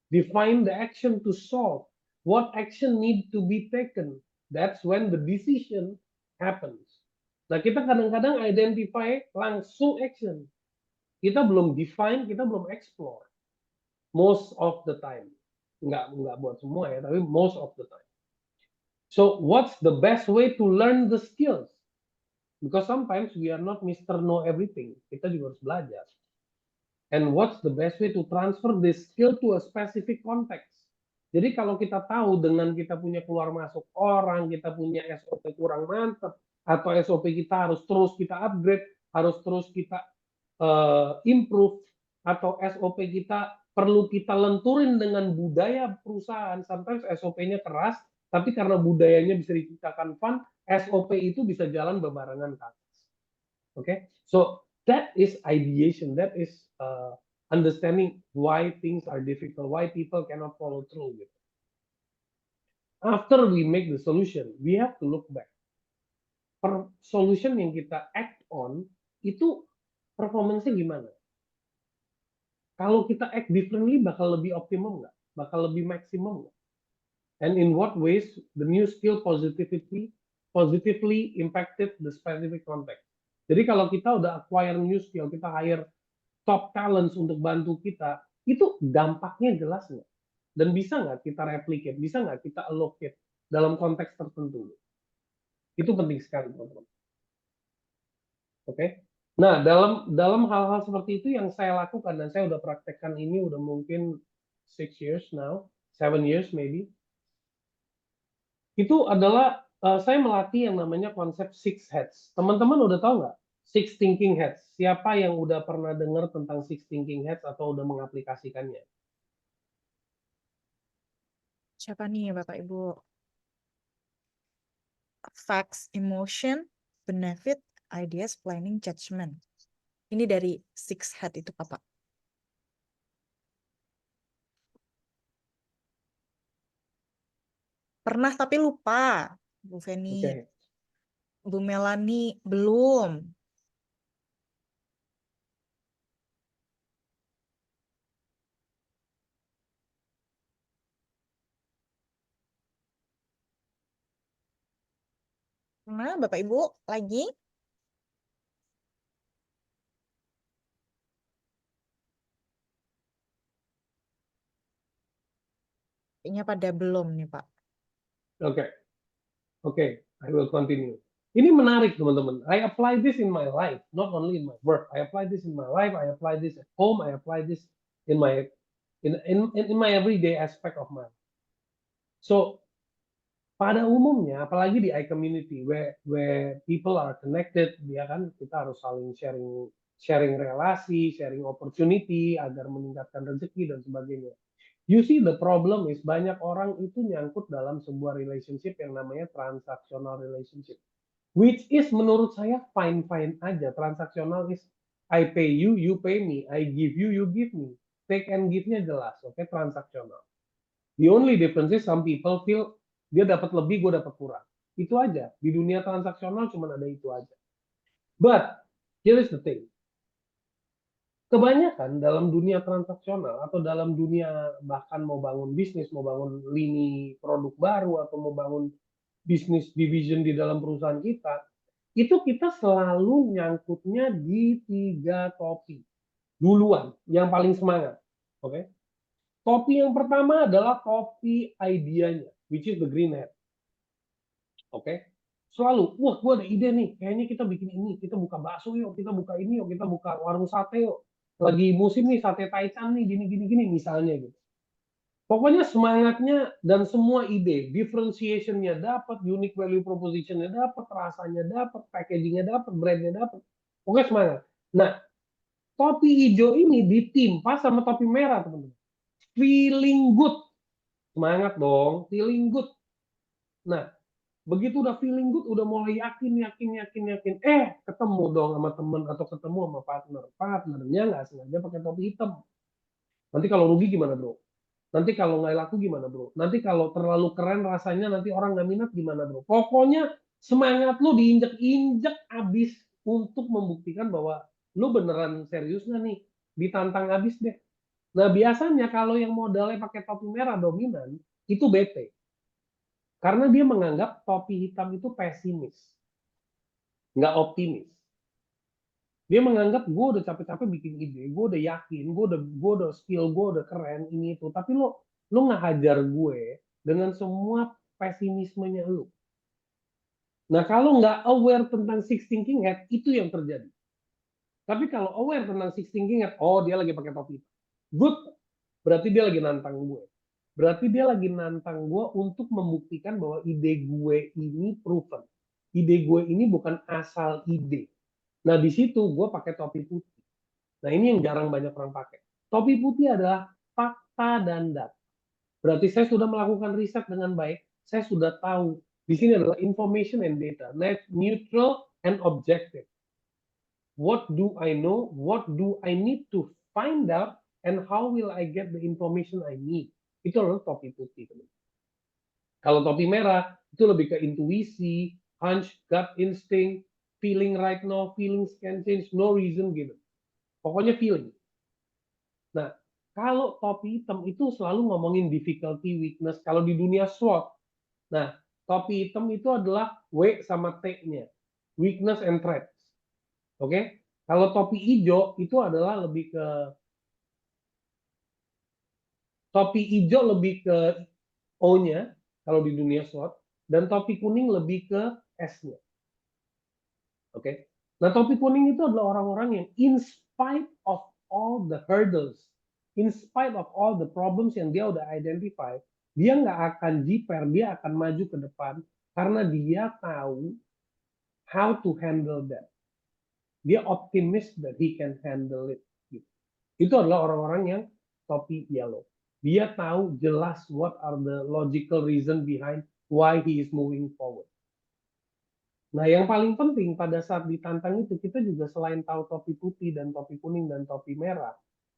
Define the action to solve. What action need to be taken? That's when the decision happens. Nah, kita kadang-kadang identify langsung action. Kita belum define, kita belum explore. Most of the time. Nggak buat semua ya, tapi most of the time. So, what's the best way to learn the skills? Because sometimes we are not Mr. Know Everything. Kita juga harus belajar. And what's the best way to transfer this skill to a specific context? Jadi kalau kita tahu dengan kita punya keluar masuk orang, kita punya SOP kurang mantap, atau SOP kita harus terus kita upgrade, harus terus kita improve, atau SOP kita perlu kita lenturin dengan budaya perusahaan. Sometimes SOP-nya keras, tapi karena budayanya bisa diciptakan fun, SOP itu bisa jalan bebarengan ke atas. Oke, so that is ideation, that is understanding why things are difficult, why people cannot follow through. After we make the solution, we have to look back. Per solution yang kita act on, itu performance-nya gimana? Kalau kita act differently, bakal lebih optimum nggak? Bakal lebih maksimum nggak? And in what ways the new skill positively impacted the specific context? Jadi kalau kita udah acquire new skill, kita hire top talents untuk bantu kita, itu dampaknya jelas nggak? Dan bisa nggak kita replicate? Bisa nggak kita allocate dalam konteks tertentu? Itu penting sekali, teman-teman. Oke? Nah, dalam hal-hal seperti itu yang saya lakukan, dan saya udah praktekkan ini udah mungkin 6 years now, 7 years maybe. Itu adalah saya melatih yang namanya konsep 6 heads. Teman-teman udah tahu nggak 6 thinking heads? Siapa yang udah pernah dengar tentang 6 thinking heads atau udah mengaplikasikannya? Siapa nih Bapak Ibu? Facts, emotion, benefit, ideas, planning, judgment. Ini dari six head itu Bapak. Pernah tapi lupa. Bu Feni, Oke. Bu Melani belum. Pernah Bapak Ibu lagi? Kayaknya pada belum nih Pak. Oke. Oke, I will continue. Ini menarik teman-teman. I apply this in my life, not only in my work. I apply this in my life. I apply this at home. I apply this in my in my everyday aspect of my life. So pada umumnya, apalagi di iCommunity, where people are connected, dia kan kita harus saling sharing relasi, sharing opportunity agar meningkatkan rezeki dan sebagainya. You see the problem is banyak orang itu nyangkut dalam sebuah relationship yang namanya transactional relationship. Which is menurut saya fine-fine aja. Transaksional is I pay you, you pay me. I give you, you give me. Take and give-nya jelas, oke? Transaksional. The only difference is some people feel dia dapat lebih, gue dapat kurang. Itu aja. Di dunia transaksional cuma ada itu aja. But, here is the thing. Kebanyakan dalam dunia transaksional atau dalam dunia bahkan mau bangun bisnis, mau bangun lini produk baru atau mau bangun bisnis division di dalam perusahaan kita, itu kita selalu nyangkutnya di 3 topi. Duluan, yang paling semangat. Oke? Topi yang pertama adalah topi idenya, which is the green hat. Oke? Selalu, wah gue ada ide nih, kayaknya kita bikin ini, kita buka bakso yuk, kita buka ini yuk, kita buka warung sate yuk. Lagi musim nih sate taichan nih, gini misalnya gitu. Pokoknya semangatnya dan semua ide, differentiation-nya dapat, unique value proposition-nya dapat, rasanya dapat, packaging-nya dapat, brand-nya dapat. Pokoknya semangat. Nah, topi hijau ini ditimpa sama topi merah, teman-teman. Feeling good. Semangat dong, feeling good. Nah, begitu udah feeling good, udah mulai yakin. Ketemu dong sama temen atau ketemu sama partner. Partnernya nggak sengaja pakai topi hitam. Nanti kalau rugi gimana bro? Nanti kalau nggak laku gimana bro? Nanti kalau terlalu keren rasanya nanti orang nggak minat gimana bro? Pokoknya semangat lu diinjek-injek abis untuk membuktikan bahwa lu beneran serius nggak nih? Ditantang abis deh. Nah biasanya kalau yang modalnya pakai topi merah dominan, itu bete. Karena dia menganggap topi hitam itu pesimis. Nggak optimis. Dia menganggap gue udah capek-capek bikin ide, gue udah yakin, gue udah skill, gue udah keren ini itu, tapi lo ngehajar gue dengan semua pesimismenya lo. Nah kalau nggak aware tentang six thinking hat, itu yang terjadi. Tapi kalau aware tentang six thinking hat, oh dia lagi pakai topi, good, berarti dia lagi nantang gue. Berarti dia lagi nantang gue untuk membuktikan bahwa ide gue ini proven. Ide gue ini bukan asal ide. Nah di situ gue pakai topi putih. Nah ini yang jarang banyak orang pakai. Topi putih adalah fakta dan data. Berarti saya sudah melakukan riset dengan baik. Saya sudah tahu. Di sini adalah information and data, neutral and objective. What do I know? What do I need to find out? And how will I get the information I need? Itu adalah topi putih. Kalau topi merah, itu lebih ke intuisi, hunch, gut instinct, feeling right now, feelings can change, no reason given. Pokoknya feeling. Nah, kalau topi hitam itu selalu ngomongin difficulty, weakness. Kalau di dunia SWOT, nah, topi hitam itu adalah W sama T-nya. Weakness and threats. Oke? Kalau topi hijau itu adalah lebih ke topi hijau lebih ke O-nya kalau di dunia SWOT dan topi kuning lebih ke S-nya. Oke? Nah, topi kuning itu adalah orang-orang yang in spite of all the hurdles, in spite of all the problems yang dia udah identify, dia nggak akan jiper, dia akan maju ke depan karena dia tahu how to handle that. Dia optimis that he can handle it. Gitu. Itu adalah orang-orang yang topi yellow. Dia tahu jelas what are the logical reason behind why he is moving forward. Nah, yang paling penting pada saat ditantang itu, kita juga selain tahu topi putih dan topi kuning dan topi merah,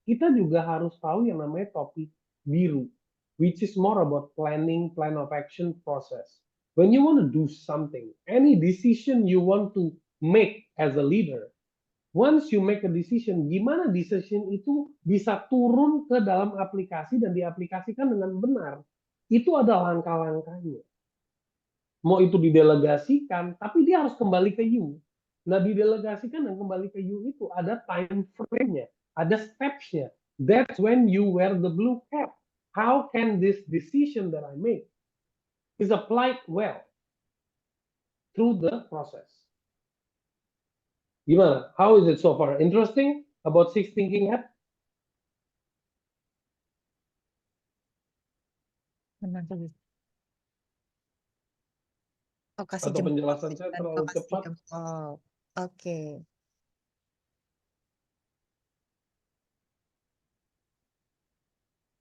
kita juga harus tahu yang namanya topi biru, which is more about planning, plan of action process. When you want to do something, any decision you want to make as a leader, once you make a decision, gimana decision itu bisa turun ke dalam aplikasi dan diaplikasikan dengan benar. Itu ada langkah-langkahnya. Mau itu didelegasikan, tapi dia harus kembali ke you. Nah, didelegasikan dan kembali ke you itu ada time frame-nya, ada steps-nya. That's when you wear the blue cap. How can this decision that I make is applied well through the process? Gimana? How is it so far? Interesting about six thinking hat? Menarik. Oh, kasih Atau jempol penjelasan saya dan terlalu kasih cepat? jempol. Oke.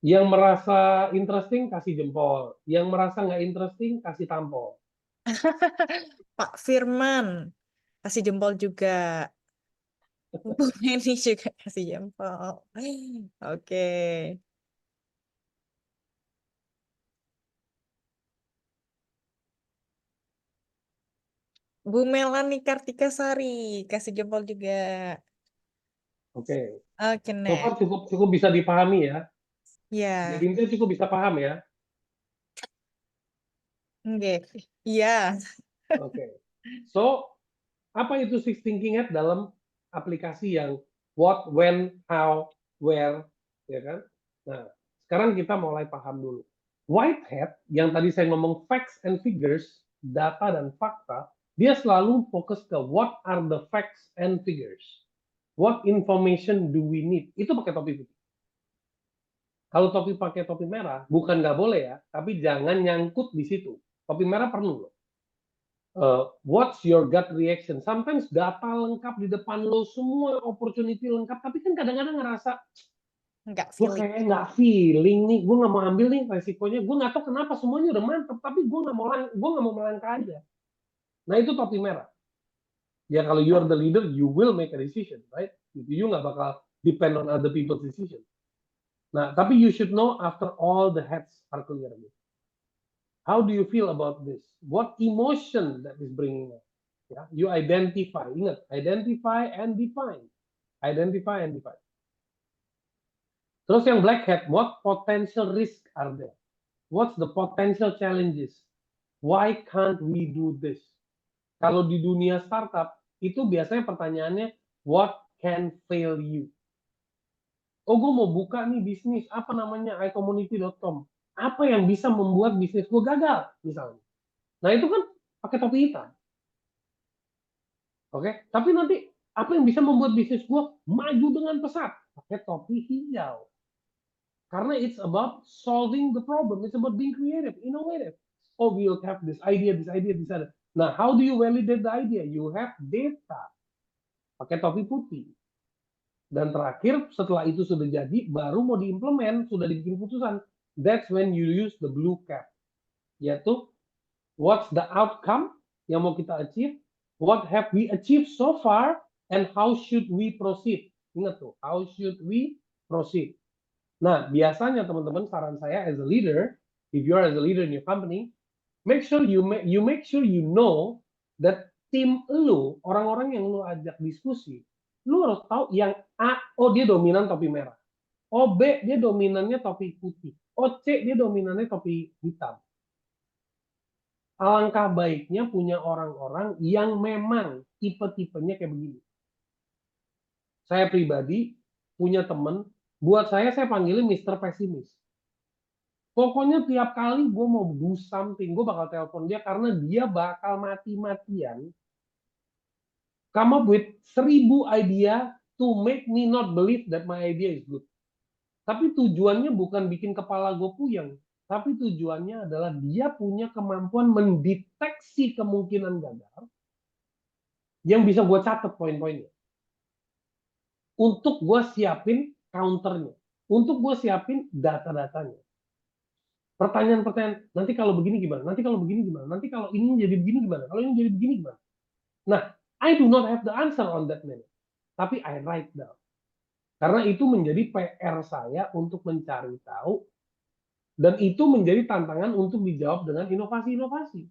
Yang merasa interesting kasih jempol, yang merasa nggak interesting kasih tampol. Pak Firman, kasih jempol juga. Bu Meni juga kasih jempol. Oke. Bu Melani Kartika Sari, kasih jempol juga. Oke. Oke, So far next. cukup bisa dipahami ya. Ya, Jadi intinya cukup bisa paham ya. oke. Iya. Oke. So, apa itu six thinking hat dalam aplikasi yang what, when, how, where, ya kan? Nah, sekarang kita mulai paham dulu. White hat yang tadi saya ngomong facts and figures, data dan fakta, dia selalu fokus ke what are the facts and figures. What information do we need? Itu pakai topi putih. Kalau topi pakai topi merah, bukan nggak boleh ya, tapi jangan nyangkut di situ. Topi merah perlu loh. What's your gut reaction? Sometimes data lengkap di depan lo, semua opportunity lengkap, tapi kan kadang-kadang ngerasa, Enggak gue feeling. kayak nggak feeling nih, gue nggak mau ambil nih resikonya, gue nggak tahu kenapa semuanya udah mantep, tapi gue nggak mau melangkah aja. Nah itu topi merah. Ya kalau you are the leader, you will make a decision, right? You nggak bakal depend on other people's decision. Nah, tapi you should know after all the hats are clear. How do you feel about this? What emotion that is bringing up? Ya, you identify. Ingat, identify and define. Identify and define. Terus yang black hat, what potential risk are there? What's the potential challenges? Why can't we do this? Kalau di dunia startup, itu biasanya pertanyaannya, what can fail you? Oh, gue mau buka nih bisnis, apa namanya, iCommunity.com. Apa yang bisa membuat bisnis gue gagal, misalnya. Nah, itu kan pakai topi hitam. Oke, tapi nanti apa yang bisa membuat bisnis gue maju dengan pesat? Pakai topi hijau. Karena it's about solving the problem. It's about being creative, innovative. Oh, we'll have this idea, this idea, this other. Nah, how do you validate the idea? You have data. Pakai topi putih. Dan terakhir, setelah itu sudah jadi, baru mau diimplement, sudah dibikin putusan. That's when you use the blue cap. Yaitu, what's the outcome yang mau kita achieve? What have we achieved so far? And how should we proceed? Ingat tuh, how should we proceed? Nah, biasanya teman-teman, saran saya as a leader, if you are as a leader in your company, make sure you make sure you know that tim lu, orang-orang yang lu ajak diskusi, lu harus tahu yang A, oh dia dominan topi merah. Oh B, dia dominannya topi putih. Oh C, dia dominannya topi hitam. Alangkah baiknya punya orang-orang yang memang tipe-tipenya kayak begini. Saya pribadi punya temen, buat saya panggilnya Mr. Pesimis. Pokoknya tiap kali gue mau do something, gue bakal telepon dia karena dia bakal mati-matian come up with 1000 idea to make me not believe that my idea is good. Tapi tujuannya bukan bikin kepala gue puyeng, tapi tujuannya adalah dia punya kemampuan mendeteksi kemungkinan gagal yang bisa gue catat poin-poinnya. Untuk gue siapin counternya. untuk gue siapin data-datanya. Pertanyaan-pertanyaan, nanti kalau begini gimana? Nanti kalau begini gimana? Nanti kalau ini jadi begini gimana? Kalau ini jadi begini gimana? Nah, I do not have the answer on that minute. Tapi I write down. Karena itu menjadi PR saya untuk mencari tahu, dan itu menjadi tantangan untuk dijawab dengan inovasi-inovasi.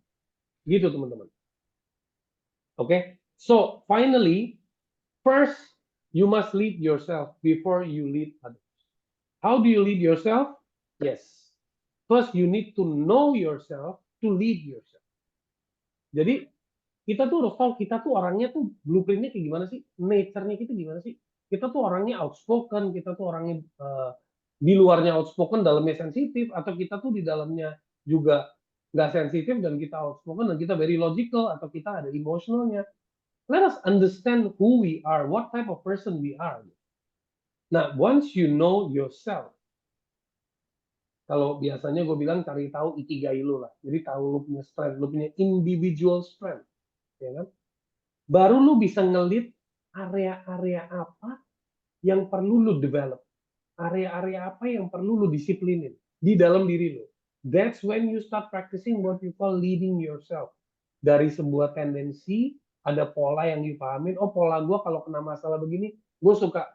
Gitu, teman-teman. Oke? So, finally, first, you must lead yourself before you lead others. How do you lead yourself? Yes. First, you need to know yourself to lead yourself. Jadi, kita tuh harus tahu kita tuh orangnya tuh blueprintnya kayak gimana sih, nature-nya kita gimana sih. Kita tuh orangnya outspoken, kita tuh orangnya di luarnya outspoken, dalamnya sensitif, atau kita tuh di dalamnya juga nggak sensitif dan kita outspoken dan kita very logical, atau kita ada emotionalnya. Let us understand who we are, what type of person we are. Nah, once you know yourself, kalau biasanya gue bilang cari tahu ikigai lu lah. Jadi tahu lu punya strength, lu punya individual strength, ya kan? Baru lu bisa ngelit area-area apa yang perlu lu develop, area-area apa yang perlu lu disiplinin di dalam diri lu. That's when you start practicing what you call leading yourself. Dari sebuah tendensi, ada pola yang dipahamin. Oh, pola gue kalau kena masalah begini, gue suka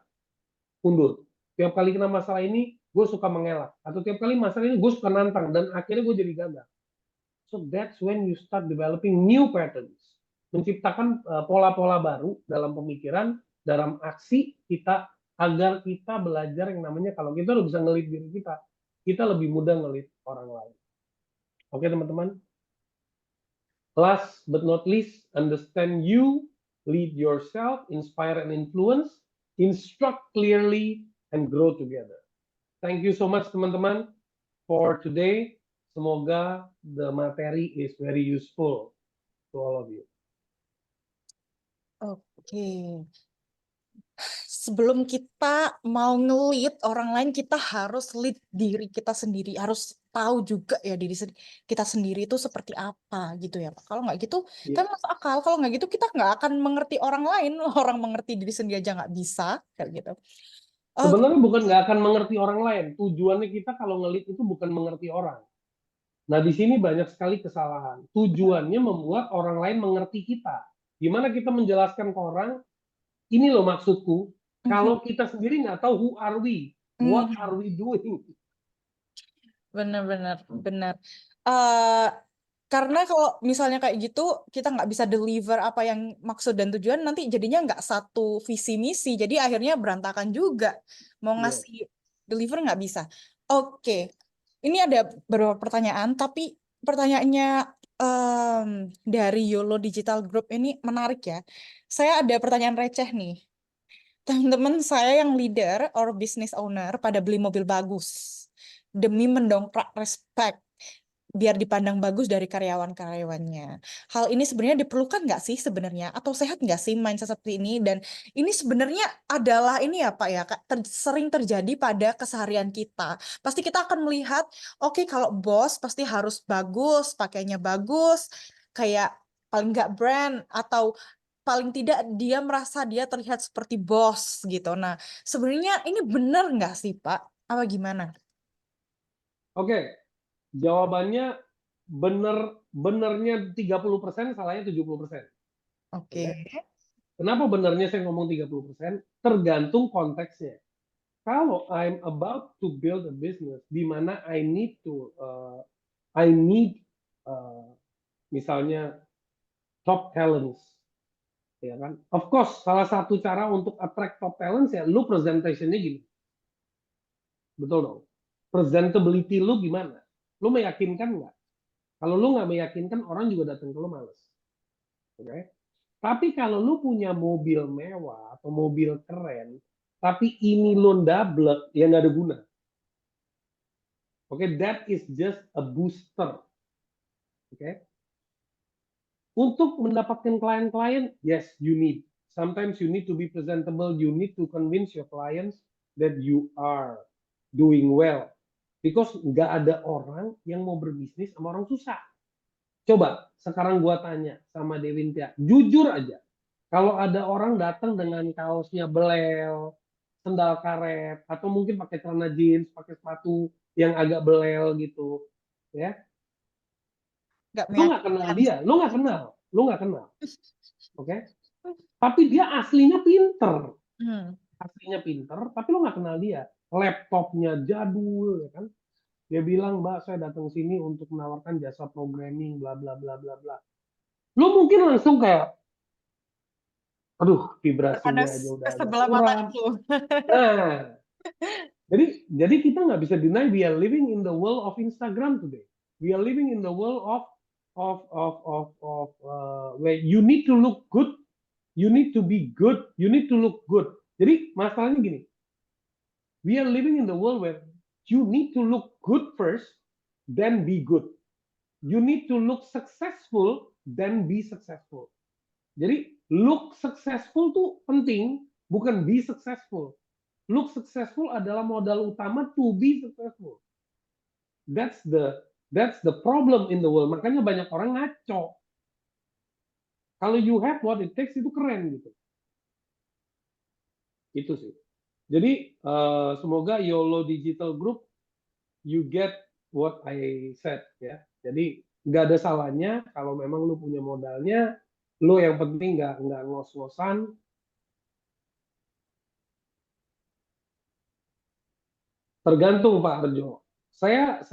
undur. Tiap kali kena masalah ini, gue suka mengelak. Atau tiap kali masalah ini, gue suka nantang. Dan akhirnya gue jadi gagal. So that's when you start developing new patterns. Menciptakan pola-pola baru dalam pemikiran, dalam aksi kita, agar kita belajar yang namanya, kalau kita udah bisa ngelit diri kita lebih mudah ngelit orang lain. Oke, teman-teman? Last but not least, understand you, lead yourself, inspire and influence, instruct clearly, and grow together. Thank you so much, teman-teman, for today. Semoga the materi is very useful to all of you. Oke. Sebelum kita mau nge-lead orang lain, kita harus lead diri kita sendiri. Harus tahu juga ya diri kita sendiri itu seperti apa gitu ya Pak. Kalau nggak gitu, kan masuk akal. Kalau nggak gitu, kita nggak akan mengerti orang lain. Orang mengerti diri sendiri aja nggak bisa. Kayak gitu. Sebenarnya bukan nggak akan mengerti orang lain. Tujuannya kita kalau nge-lead itu bukan mengerti orang. Nah, di sini banyak sekali kesalahan. Tujuannya membuat orang lain mengerti kita. Gimana kita menjelaskan ke orang, ini loh maksudku. Kalau kita sendiri nggak tahu who are we, what are we doing. Benar. Karena kalau misalnya kayak gitu, kita nggak bisa deliver apa yang maksud dan tujuan, nanti jadinya nggak satu visi misi. Jadi akhirnya berantakan juga. Mau ngasih deliver nggak bisa. Oke. Ini ada beberapa pertanyaan, tapi pertanyaannya dari YOLO Digital Group ini menarik ya. Saya ada pertanyaan receh nih. Teman-teman saya yang leader or business owner pada beli mobil bagus demi mendongkrak respect biar dipandang bagus dari karyawan-karyawannya. Hal ini sebenarnya diperlukan nggak sih sebenarnya? Atau sehat nggak sih mindset seperti ini? Dan ini sebenarnya adalah ini ya Pak ya, sering terjadi pada keseharian kita. Pasti kita akan melihat, oke, kalau bos pasti harus bagus, pakainya bagus, kayak paling nggak brand, atau paling tidak dia merasa dia terlihat seperti bos gitu. Nah, sebenarnya ini benar nggak sih Pak? Apa gimana? Oke, jawabannya benernya 30%, salahnya 70%. Oke. Kenapa benernya saya ngomong 30%? Tergantung konteksnya. Kalau I'm about to build a business di mana I need misalnya top talents, ya kan? Of course, salah satu cara untuk attract top talents ya, lu presentationnya gini, betul dong. Presentability lu gimana? Lu meyakinkan nggak? Kalau lu nggak meyakinkan, orang juga datang ke lu males. Oke? Tapi kalau lu punya mobil mewah atau mobil keren, tapi ini lu double, ya nggak ada guna. Oke, that is just a booster. Oke? Untuk mendapatkan klien-klien, yes, you need. Sometimes you need to be presentable. You need to convince your clients that you are doing well. Because nggak ada orang yang mau berbisnis sama orang susah. Coba sekarang gua tanya sama Dewintia, jujur aja. Kalau ada orang datang dengan kaosnya belel, sendal karet atau mungkin pakai celana jeans, pakai sepatu yang agak belel gitu, ya. Nggak Lu nggak kenal meyakinkan. dia, lu nggak kenal, oke? Tapi dia aslinya pinter, tapi lu nggak kenal dia. Laptopnya jadul, ya kan? Dia bilang, Mbak, saya datang sini untuk menawarkan jasa programming, bla bla bla bla bla. Lu mungkin langsung kayak, aduh, vibrasinya Terpanas aja ke udah agak sebelah kurang. mataku. Nah, jadi kita nggak bisa deny we are living in the world of Instagram today. We are living in the world of where you need to look good, you need to be good, you need to look good. Jadi masalahnya gini, we are living in the world where you need to look good first, then be good. You need to look successful, then be successful. Jadi look successful tuh penting, bukan be successful. Look successful adalah modal utama to be successful. That's the problem in the world. Makanya banyak orang ngaco. Kalau you have what it takes itu keren gitu. Itu sih. Jadi semoga YOLO Digital Group you get what I said ya. Jadi nggak ada salahnya kalau memang lu punya modalnya, lu yang penting nggak ngos-ngosan. Tergantung Pak Arjo. Saya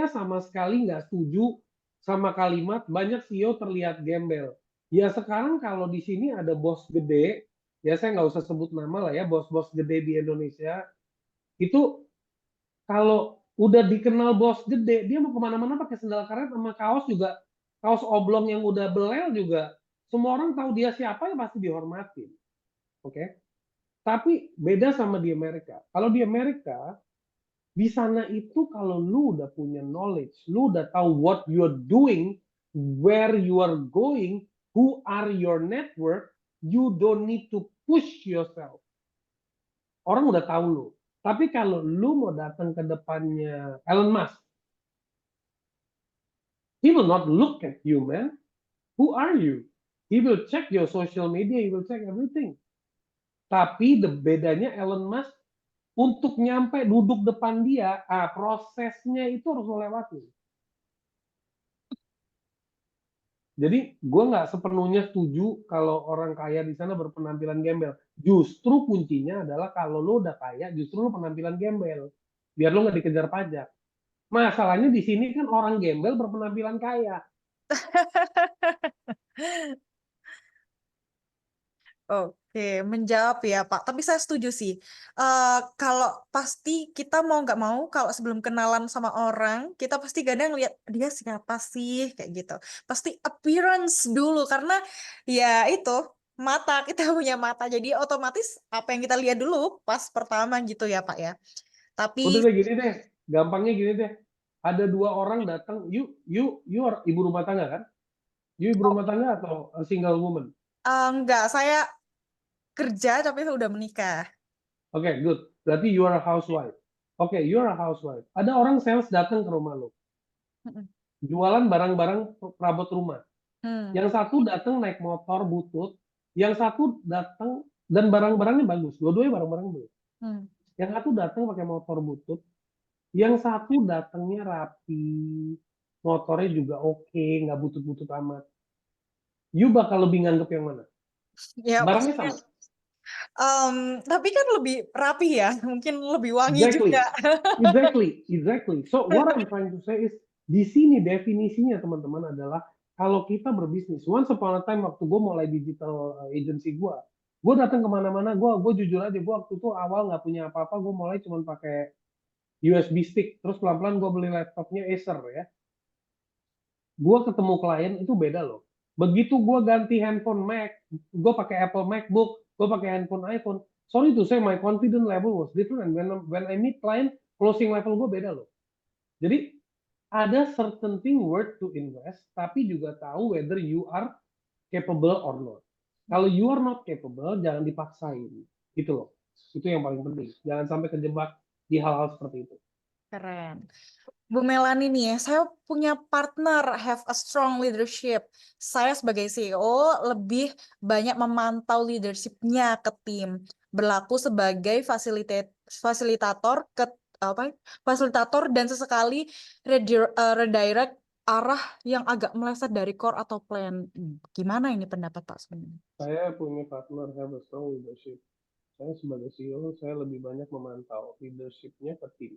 sama sekali nggak setuju sama kalimat banyak CEO terlihat gembel. Ya sekarang kalau di sini ada bos gede, ya saya nggak usah sebut nama lah ya, bos-bos gede di Indonesia, itu kalau udah dikenal bos gede, dia mau kemana-mana pakai sendal karet sama kaos juga, kaos oblong yang udah belel juga, semua orang tahu dia siapa ya pasti dihormatin. Oke? Tapi beda sama di Amerika. Kalau di Amerika, di sana itu kalau lu udah punya knowledge, lu udah tahu what you're doing, where you are going, who are your network, you don't need to push yourself. Orang udah tahu lu. Tapi kalau lu mau datang ke depannya Elon Musk, he will not look at you, man. Who are you? He will check your social media, he will check everything. Tapi bedanya Elon Musk untuk nyampe duduk depan dia, prosesnya itu harus melewati. Jadi gue nggak sepenuhnya setuju kalau orang kaya di sana berpenampilan gembel. Justru kuncinya adalah kalau lo udah kaya, justru lo penampilan gembel. Biar lo nggak dikejar pajak. Masalahnya di sini kan orang gembel berpenampilan kaya. Oke, menjawab ya Pak. Tapi saya setuju sih. Kalau pasti kita mau nggak mau, kalau sebelum kenalan sama orang, kita pasti kadang lihat dia siapa sih kayak gitu. Pasti appearance dulu karena ya itu mata kita punya mata. Jadi otomatis apa yang kita lihat dulu pas pertama gitu ya Pak ya. Udah Tapi deh gini deh, gampangnya gini deh. Ada dua orang datang, you ibu rumah tangga kan? You ibu rumah tangga atau single woman? enggak, saya kerja tapi udah menikah. Oke, good. Berarti you are a housewife. Oke, you are a housewife. Ada orang sales datang ke rumah lo, Mm-mm. jualan barang-barang perabot rumah. Hmm. Yang satu datang naik motor butut, yang satu datang dan barang-barangnya bagus. Dua-duanya barang-barang bagus. Hmm. Yang satu datang pakai motor butut, yang satu datangnya rapi, motornya juga oke, nggak butut-butut amat. You bakal lebih nganggep yang mana? Ya Barangnya pastinya. sama. Tapi kan lebih rapi ya, mungkin lebih wangi Exactly. juga. Exactly. So what I'm trying to say is di sini definisinya teman-teman adalah kalau kita berbisnis. Once upon a time waktu gue mulai digital agency gue datang kemana-mana. Gue jujur aja gue waktu itu awal nggak punya apa-apa. Gue mulai cuma pakai USB stick. Terus pelan-pelan gue beli laptopnya Acer ya. Gue ketemu klien itu beda loh. Begitu gue ganti handphone Mac, gue pakai Apple MacBook, gue pakai handphone iPhone. Sorry to say, my confidence level was different. When I meet client, closing level gue beda loh. Jadi ada certain thing worth to invest, tapi juga tahu whether you are capable or not. Kalau you are not capable, jangan dipaksain. Gitu loh. Itu yang paling penting. Jangan sampai kejebak di hal-hal seperti itu. Keren. Bu Melani nih, saya punya partner have a strong leadership. Saya sebagai CEO lebih banyak memantau leadership-nya ke tim. berlaku sebagai fasilitator fasilitator dan sesekali redirect arah yang agak meleset dari core atau plan. Gimana ini pendapat Pak sebenarnya? Saya punya partner have a strong leadership. Saya sebagai CEO, saya lebih banyak memantau leadership-nya ke tim.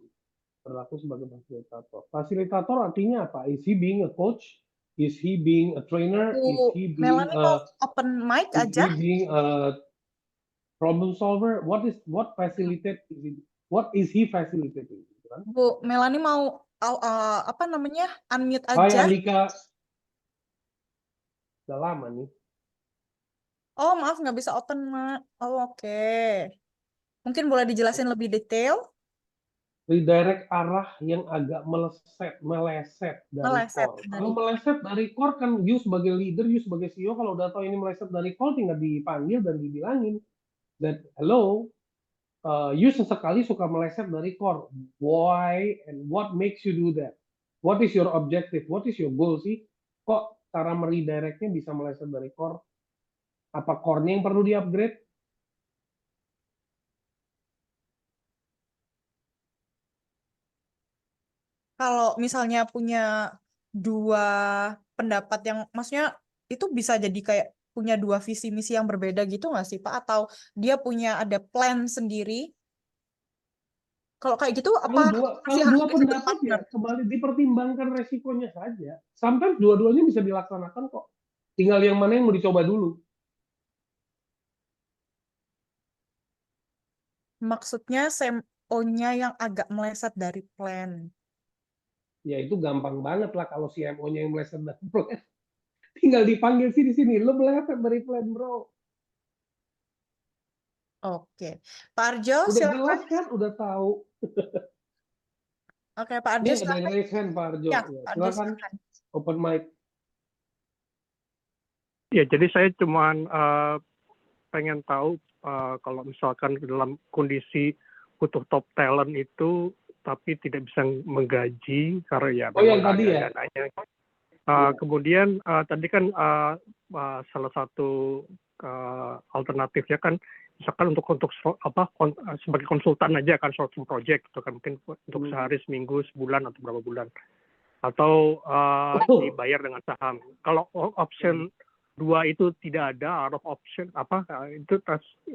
Berlaku sebagai fasilitator. Fasilitator artinya apa? Is he being a coach? Is he being a trainer? Is he being Melanie mau open mic aja. a problem solver? What facilitate? What is he facilitating? Bu Melanie mau unmute Hai aja. Andika. Udah lama nih. Oh maaf nggak bisa open mic. Oh, oke. Mungkin boleh dijelasin lebih detail. Redirect arah yang agak meleset dari core. Kalau meleset dari core kan you sebagai leader, you sebagai CEO kalau udah tahu ini meleset dari core tinggal dipanggil dan dibilangin that hello, you sesekali suka meleset dari core. Why and what makes you do that? What is your objective? What is your goal sih? Kok cara meredirectnya bisa meleset dari core? Apa core-nya yang perlu di-upgrade? Kalau misalnya punya dua pendapat yang maksudnya itu bisa jadi kayak punya dua visi misi yang berbeda gitu nggak sih Pak? Atau dia punya ada plan sendiri? Kalau kayak gitu apa Kalau dua pendapat ya kembali dipertimbangkan resikonya saja. Sometimes dua-duanya bisa dilaksanakan kok. Tinggal yang mana yang mau dicoba dulu. Maksudnya CMO-nya yang agak meleset dari plan. Ya itu gampang banget lah kalau CMO-nya yang meleset dari plan. Tinggal dipanggil sih di sini. Lo meleset dari plan, bro. Oke. Pak Arjo, Udah silakan. jelas kan? Udah tahu. Oke, Pak Arjo, Ini ada silakan. yang raise hand, Pak Arjo. Ya, Ya, Pak Arjo, silakan. silakan. Open mic. Ya, jadi saya cuman pengen tahu kalau misalkan dalam kondisi butuh top talent itu tapi tidak bisa menggaji karena ya yang memang tadi ada ya? dananya. Kemudian tadi kan salah satu alternatifnya kan misalkan untuk sebagai konsultan aja kan short term project gitu kan mungkin untuk sehari, seminggu, sebulan atau berapa bulan atau dibayar dengan saham. Kalau option 2 itu tidak ada, out of option itu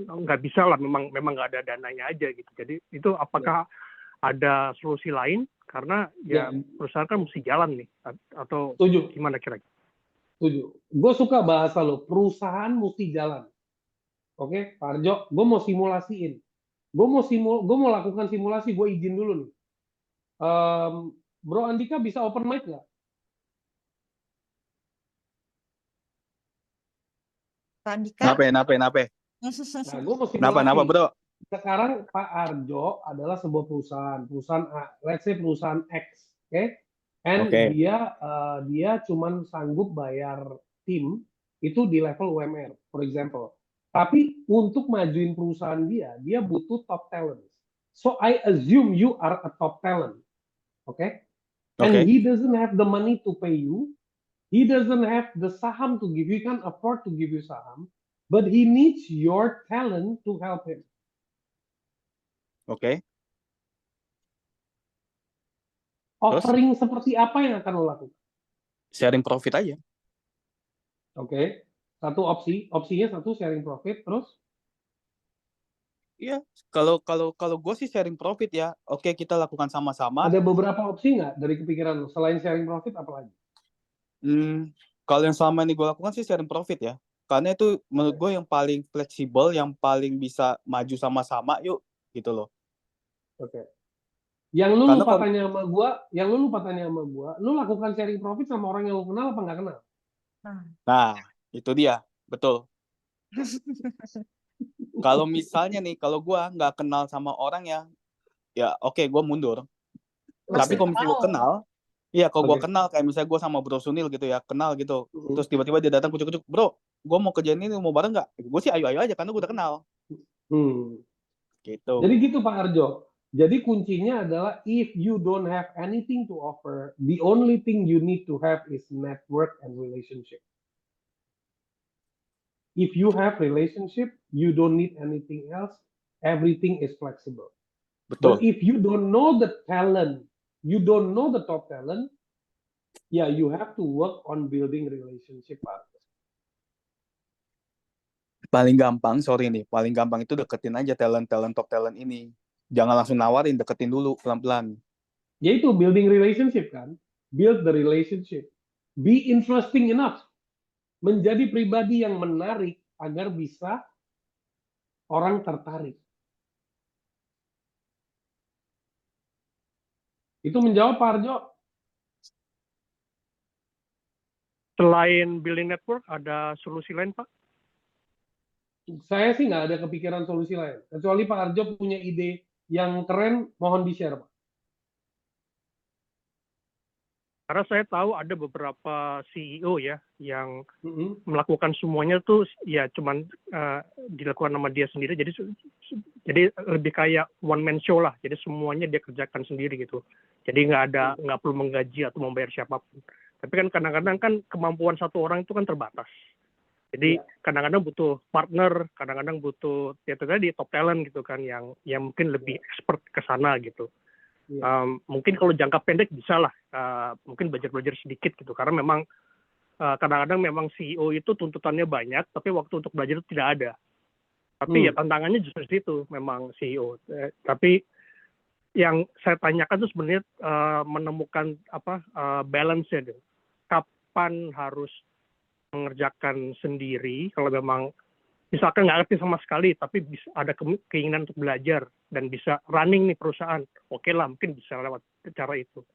nggak bisa lah, memang nggak ada dananya aja gitu. Jadi itu apakah ada solusi lain karena ya perusahaan kan mesti jalan nih atau gimana kira-kira? Setuju. Gue suka bahasa lo, perusahaan mesti jalan. Oke, Pak Arjo, gue mau simulasiin. Gue mau lakukan simulasi, gue izin dulu nih. Bro Andika bisa open mic nggak? Andika. Nape. Nah, gue mau simulasi. Napa, bro? Sekarang Pak Arjo adalah sebuah perusahaan A, let's say perusahaan X, oke? And dia cuman sanggup bayar tim itu di level UMR, for example. Tapi untuk majuin perusahaan dia butuh top talent. So I assume you are a top talent, okay? And he doesn't have the money to pay you. He doesn't have the saham to give you. He can't afford to give you saham. But he needs your talent to help him. Oke. Offering seperti apa yang akan lo lakukan? Sharing profit aja. Oke. Satu opsinya satu sharing profit, terus? Iya, kalau gue sih sharing profit ya. Oke, kita lakukan sama-sama. Ada beberapa opsi nggak dari kepikiran lo? Selain sharing profit, apa lagi? Kalau yang selama ini gue lakukan sih sharing profit ya. Karena itu menurut gue yang paling fleksibel, yang paling bisa maju sama-sama, yuk gitu loh. Oke. Yang lu lupa tanya sama gua, lu lakukan sharing profit sama orang yang lu kenal apa nggak kenal? Nah, itu dia, betul. Kalau misalnya nih, kalau gua nggak kenal sama orang ya oke, gua mundur. Tapi kalau misalnya gua kenal, kalau gua kenal kayak misalnya gua sama Bro Sunil gitu ya, kenal gitu. Terus tiba-tiba dia datang kucuk-kucuk, "Bro, gua mau kerjain ini, mau bareng nggak?" Gua sih ayo aja karena gua udah kenal. Gitu. Jadi gitu Pak Arjo. Jadi kuncinya adalah if you don't have anything to offer, the only thing you need to have is network and relationship. If you have relationship, you don't need anything else. everything is flexible. Betul. But if you don't know the talent, you don't know the top talent, yeah, you have to work on building relationship, Pak. Paling gampang, sorry nih, paling gampang itu deketin aja talent top talent ini. Jangan langsung nawarin, deketin dulu pelan-pelan. Yaitu building relationship kan, build the relationship, be interesting enough, menjadi pribadi yang menarik agar bisa orang tertarik. Itu menjawab Pak Arjo. Selain building network, ada solusi lain, Pak? Saya sih nggak ada kepikiran solusi lain. Kecuali Pak Arjo punya ide yang keren, mohon di-share, Pak. Karena saya tahu ada beberapa CEO ya yang Mm-hmm. melakukan semuanya tuh ya cuman dilakukan sama dia sendiri. Jadi lebih kayak one man show lah. Jadi semuanya dia kerjakan sendiri gitu. Jadi nggak perlu menggaji atau membayar siapapun. Tapi kan kadang-kadang kan kemampuan satu orang itu kan terbatas. Jadi kadang-kadang butuh partner, kadang-kadang butuh ya tadi top talent gitu kan yang mungkin lebih expert ke sana gitu. Mungkin kalau jangka pendek bisa lah, mungkin belajar sedikit gitu. Karena memang kadang-kadang memang CEO itu tuntutannya banyak, tapi waktu untuk belajar itu tidak ada. Tapi ya tantangannya justru situ memang CEO. Tapi yang saya tanyakan itu sebenarnya menemukan balance-nya. Kapan harus mengerjakan sendiri kalau memang misalkan nggak ngerti sama sekali tapi bisa ada keinginan untuk belajar dan bisa running nih perusahaan, oke lah mungkin bisa lewat cara itu.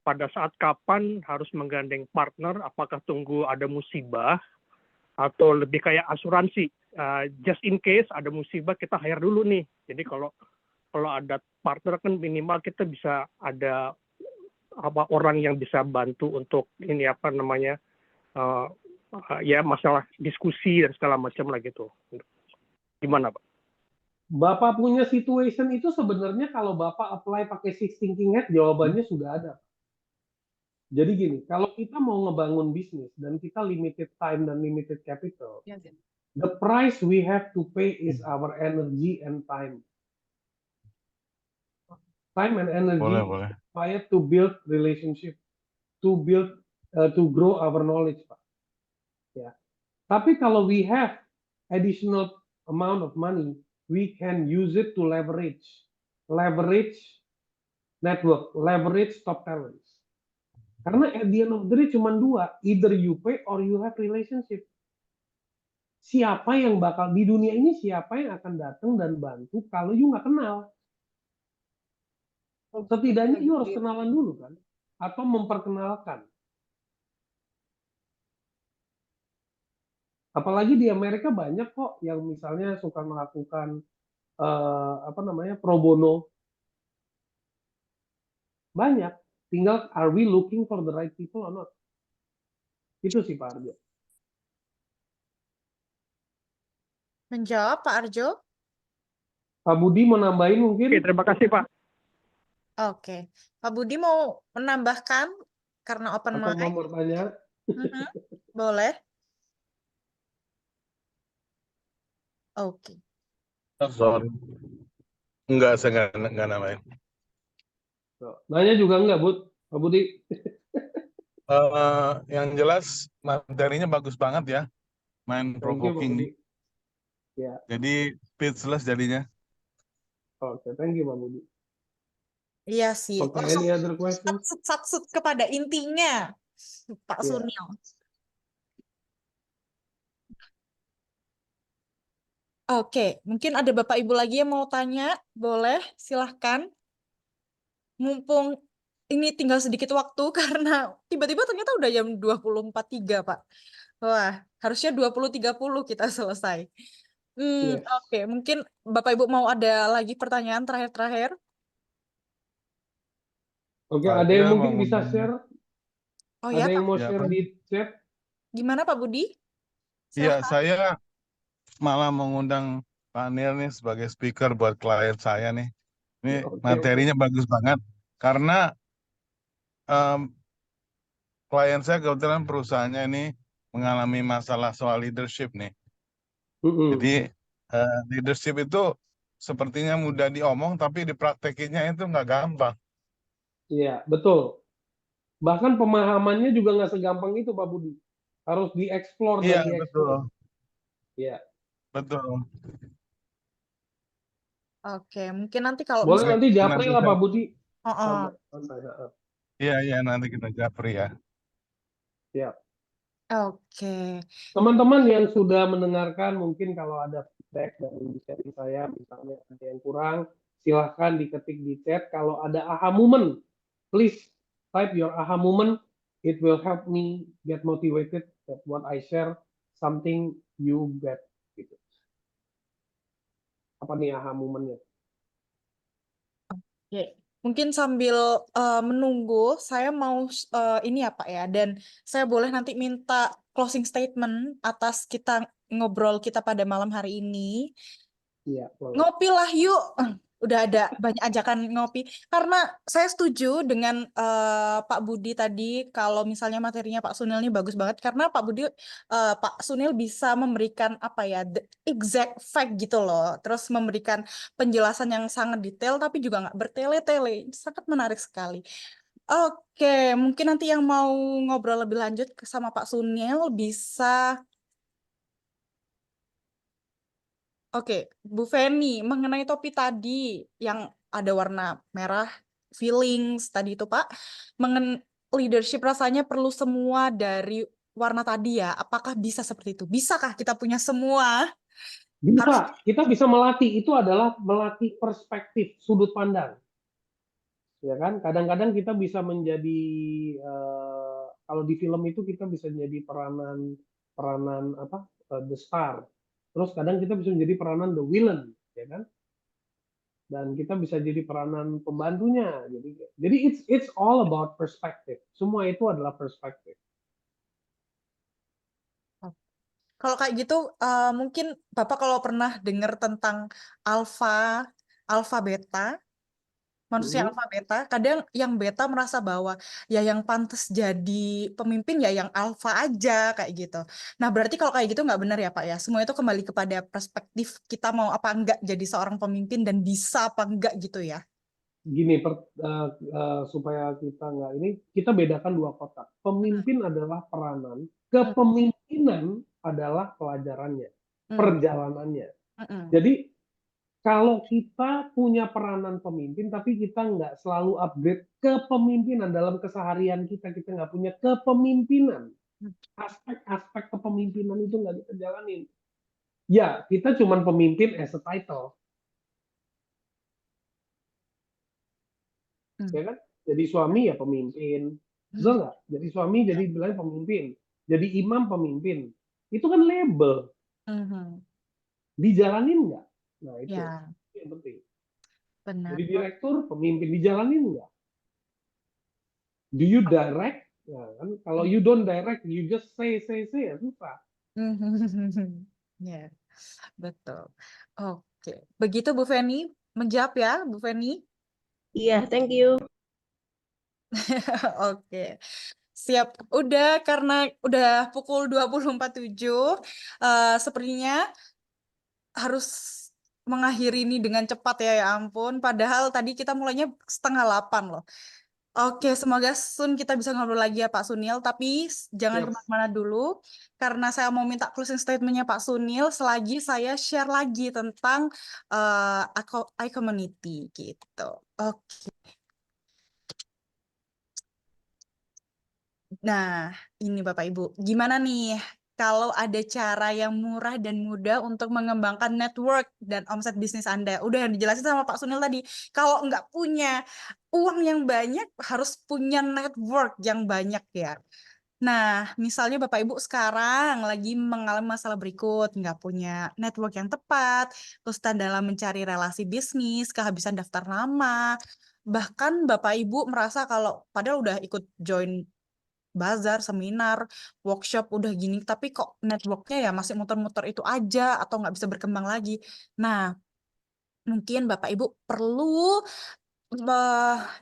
Pada saat kapan harus menggandeng partner, apakah tunggu ada musibah atau lebih kayak asuransi, just in case ada musibah kita hire dulu nih. Jadi kalau ada partner kan minimal kita bisa ada orang yang bisa bantu untuk ini ya masalah diskusi dan segala macam lah gitu. Gimana, Pak? Bapak punya situation itu sebenarnya kalau Bapak apply pakai six thinking hat, jawabannya sudah ada. Jadi gini, kalau kita mau ngebangun bisnis dan kita limited time dan limited capital, the price we have to pay is our energy and time. Time and energy required to build relationship, to grow our knowledge, Pak. Ya. Tapi kalau we have additional amount of money, we can use it to leverage network, leverage top talents. Karena at the end of the day cuma dua, either you pay or you have relationship. Siapa yang bakal di dunia ini, siapa yang akan datang dan bantu kalau you nggak kenal? Setidaknya you harus kenalan dulu kan, atau memperkenalkan. Apalagi di Amerika banyak kok yang misalnya suka melakukan pro bono. Banyak. Tinggal are we looking for the right people or not? Itu sih Pak Arjo. Menjawab Pak Arjo? Pak Budi mau nambahin mungkin? Oke, terima kasih Pak. Oke. Pak Budi mau menambahkan karena open Atau mic? mau bertanya? Boleh. Oke. Sorry. Enggak, saya enggak namain. Nanya juga enggak, Bud? Pak Budi? Yang jelas materinya bagus banget ya. Main provoking. Ya. Jadi speechless jadinya. Oke, thank you Pak Budi. Iya sih. Okay, any other question? Satsut kepada intinya, Pak Sunil. Oke, mungkin ada Bapak Ibu lagi yang mau tanya, boleh, silahkan. Mumpung ini tinggal sedikit waktu karena tiba-tiba ternyata udah jam 20.43, Pak. Wah, harusnya 20.30 kita selesai. Oke, mungkin Bapak Ibu mau ada lagi pertanyaan terakhir-terakhir? Oke, ada yang mungkin bisa share? Oh ya, ada yang mau ya, share di chat? Gimana Pak Budi? Iya, saya malah mengundang Pak Nil nih sebagai speaker buat klien saya nih. Ini materinya bagus banget. Karena klien saya kebetulan perusahaannya ini mengalami masalah soal leadership nih. Jadi leadership itu sepertinya mudah diomong, tapi dipraktekinnya itu nggak gampang. Iya, betul. Bahkan pemahamannya juga nggak segampang itu, Pak Budi. Harus dieksplor Iya, dan betul, dieksplor. Iya. betul. Oke, mungkin nanti kalau Boleh misalnya, nanti japri Nanti lah Pak saya, Budi. oh, oh. Santai. iya, nanti kita japri ya. Ya. Oke, Teman-teman yang sudah mendengarkan, mungkin kalau ada feedback dari sharing saya, misalnya ada yang kurang, silahkan diketik di chat. Kalau ada aha moment, please type your aha moment. It will help me get motivated that what I share something you get. Gitu. Apa nih aha momentnya? oke. Mungkin sambil menunggu, saya mau ini ya Pak ya, dan saya boleh nanti minta closing statement atas kita ngobrol kita pada malam hari ini. Iya, boleh. Ngopi lah yuk. Udah ada banyak ajakan ngopi. Karena saya setuju dengan Pak Budi tadi, kalau misalnya materinya Pak Sunil ini bagus banget, karena Pak Sunil bisa memberikan apa ya, the exact fact gitu loh. Terus memberikan penjelasan yang sangat detail, tapi juga nggak bertele-tele. Sangat menarik sekali. Oke, mungkin nanti yang mau ngobrol lebih lanjut sama Pak Sunil bisa. Oke, Bu Feni, mengenai topi tadi yang ada warna merah, feelings tadi itu Pak, leadership rasanya perlu semua dari warna tadi ya. Apakah bisa seperti itu? Bisakah kita punya semua? Harus. Bisa, kita bisa melatih. Itu adalah melatih perspektif, sudut pandang. Ya kan? Kadang-kadang kita bisa menjadi kalau di film itu kita bisa menjadi peranan peranan apa? The star. Terus kadang kita bisa menjadi peranan the villain, ya kan? Dan kita bisa jadi peranan pembantunya. Jadi it's all about perspective. Semua itu adalah perspektif. Kalau kayak gitu, mungkin Bapak kalau pernah dengar tentang alpha beta, manusia alpha beta, kadang yang beta merasa bahwa ya yang pantas jadi pemimpin ya yang alpha aja kayak gitu. Nah berarti kalau kayak gitu nggak benar ya Pak ya. Semua itu kembali kepada perspektif kita mau apa enggak jadi seorang pemimpin dan bisa apa enggak gitu ya. Gini, supaya kita nggak ini, kita bedakan dua kotak. Pemimpin adalah peranan, kepemimpinan adalah pelajarannya, perjalanannya. Jadi kalau kita punya peranan pemimpin, tapi kita nggak selalu upgrade kepemimpinan dalam keseharian kita nggak punya kepemimpinan. Aspek-aspek kepemimpinan itu nggak kita jalanin. Ya, kita cuma pemimpin as a title. Ya kan? Jadi suami ya pemimpin. Betul nggak? Jadi suami jadi bilang pemimpin. Jadi imam pemimpin. Itu kan label. Dijalanin nggak? Nah, itu yang penting. Benar. Jadi direktur, pemimpin, dijalanin nggak? Do you direct? Nah, kan? Kalau you don't direct, you just say, ya susah. Ya, betul. Oke. Begitu Bu Feni, menjawab ya Bu Feni? Iya, thank you. Oke. Siap. Udah, karena udah pukul 20.47, sepertinya harus mengakhiri ini dengan cepat ya, ya ampun. Padahal tadi kita mulainya 7:30 loh. Oke, semoga soon kita bisa ngobrol lagi ya Pak Sunil, tapi jangan kemana-mana dulu, karena saya mau minta closing statement-nya Pak Sunil selagi saya share lagi tentang iCommunity gitu. Oke. Nah, ini Bapak Ibu, gimana nih kalau ada cara yang murah dan mudah untuk mengembangkan network dan omset bisnis Anda? Udah yang dijelasin sama Pak Sunil tadi, kalau nggak punya uang yang banyak, harus punya network yang banyak ya. Nah, misalnya Bapak Ibu sekarang lagi mengalami masalah berikut, nggak punya network yang tepat, kesulitan dalam mencari relasi bisnis, kehabisan daftar nama, bahkan Bapak Ibu merasa kalau padahal udah ikut join bazar, seminar, workshop udah gini, tapi kok networknya ya masih muter-muter itu aja atau nggak bisa berkembang lagi. Nah, mungkin Bapak Ibu perlu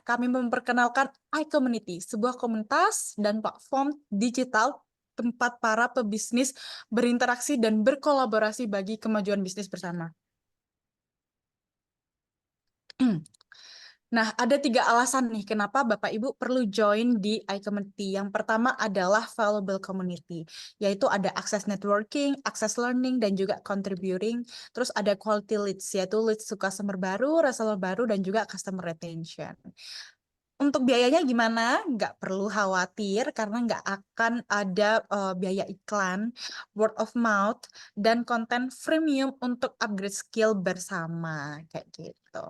kami memperkenalkan iCommunity, sebuah komunitas dan platform digital tempat para pebisnis berinteraksi dan berkolaborasi bagi kemajuan bisnis bersama. Nah, ada 3 alasan nih kenapa Bapak Ibu perlu join di iCommunity. Yang pertama adalah valuable community, yaitu ada access networking, access learning, dan juga contributing. Terus ada quality leads, yaitu leads to customer baru, reseller baru, dan juga customer retention. Untuk biayanya gimana? Nggak perlu khawatir karena nggak akan ada biaya iklan, word of mouth, dan konten freemium untuk upgrade skill bersama kayak gitu.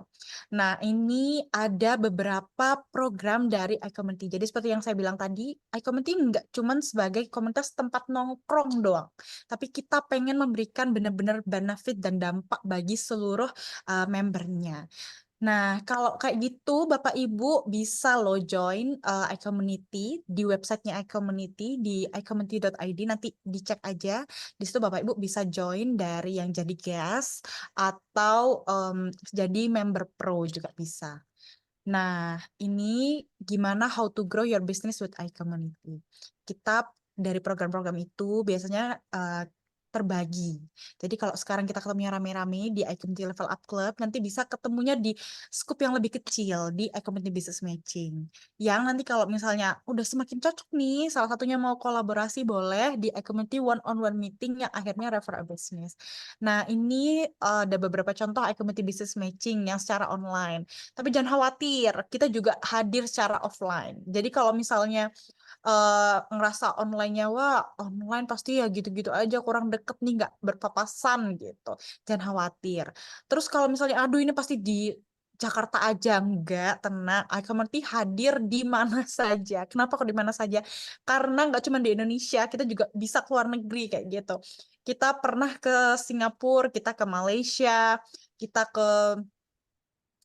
Nah, ini ada beberapa program dari iCommunity. Jadi seperti yang saya bilang tadi, iCommunity nggak cuma sebagai komunitas tempat nongkrong doang, tapi kita pengen memberikan benar-benar benefit dan dampak bagi seluruh membernya. Nah, kalau kayak gitu, Bapak Ibu bisa lo join iCommunity di websitenya iCommunity di iCommunity.id. Nanti dicek aja. Di situ Bapak Ibu bisa join dari yang jadi guest atau jadi member pro juga bisa. Nah, ini gimana how to grow your business with iCommunity. Kita dari program-program itu biasanya terbagi. Jadi kalau sekarang kita ketemunya rame-rame di iCommunity Level Up Club, nanti bisa ketemunya di scoop yang lebih kecil di iCommunity Business Matching. Yang nanti kalau misalnya udah semakin cocok nih, salah satunya mau kolaborasi boleh di iCommunity one-on-one meeting yang akhirnya refer a business. Nah, ini ada beberapa contoh iCommunity Business Matching yang secara online. Tapi jangan khawatir, kita juga hadir secara offline. Jadi kalau misalnya ngerasa online-nya, wah online pasti ya gitu-gitu aja, kurang deket nih, nggak berpapasan gitu. Jangan khawatir. Terus kalau misalnya, aduh ini pasti di Jakarta aja, enggak, tenang. iCommunity hadir di mana saja. Kenapa kok di mana saja? Karena nggak cuma di Indonesia, kita juga bisa ke luar negeri kayak gitu. Kita pernah ke Singapura, kita ke Malaysia, kita ke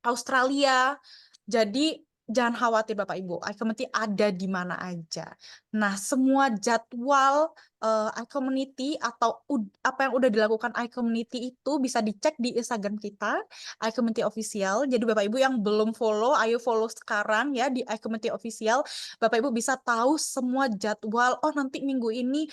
Australia. Jadi jangan khawatir Bapak Ibu, iCommunity ada di mana aja. Nah, semua jadwal iCommunity atau apa yang udah dilakukan iCommunity itu bisa dicek di Instagram kita, iCommunity Official. Jadi Bapak Ibu yang belum follow, ayo follow sekarang ya di iCommunity Official. Bapak Ibu bisa tahu semua jadwal, oh nanti minggu ini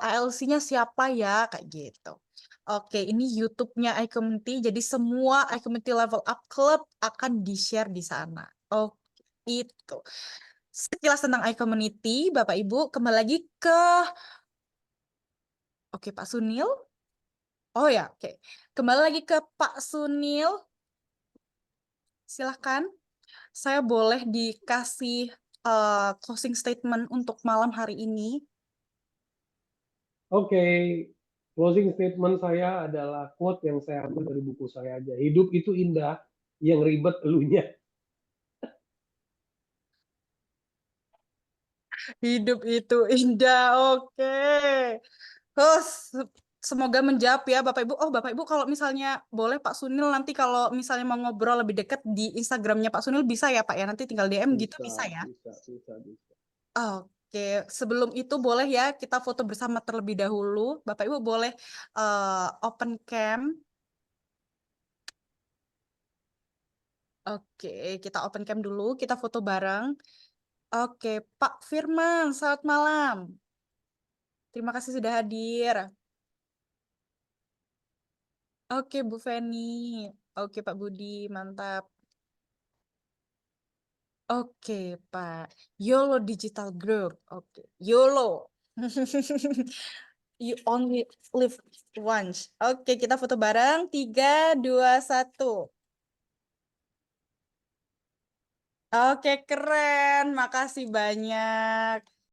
ALC-nya siapa ya, kayak gitu. Oke, ini YouTube-nya iCommunity, jadi semua iCommunity Level Up Club akan di-share di sana. Oh, itu. Sekilas tentang iCommunity, Bapak Ibu, kembali lagi ke... Oke, Pak Sunil. Oh ya, oke. Kembali lagi ke Pak Sunil. Silahkan. Saya boleh dikasih closing statement untuk malam hari ini. Oke, closing statement saya adalah quote yang saya ambil dari buku saya aja. Hidup itu indah, yang ribet elunya. Hidup itu indah, oke. Oh, semoga menjawab ya Bapak Ibu. Oh Bapak Ibu kalau misalnya boleh Pak Sunil nanti kalau misalnya mau ngobrol lebih dekat di Instagramnya Pak Sunil bisa ya Pak ya? Nanti tinggal DM gitu bisa ya? Bisa. Oke, sebelum itu boleh ya kita foto bersama terlebih dahulu. Bapak Ibu boleh open cam. Oke, kita open cam dulu, kita foto bareng. Oke, Pak Firman, selamat malam. Terima kasih sudah hadir. Oke, Bu Feni. Oke, Pak Budi, mantap. Oke, Pak. YOLO Digital Group. Oke, YOLO. You only live once. Oke, kita foto bareng. 3, 2, 1. Oke, keren. Makasih banyak.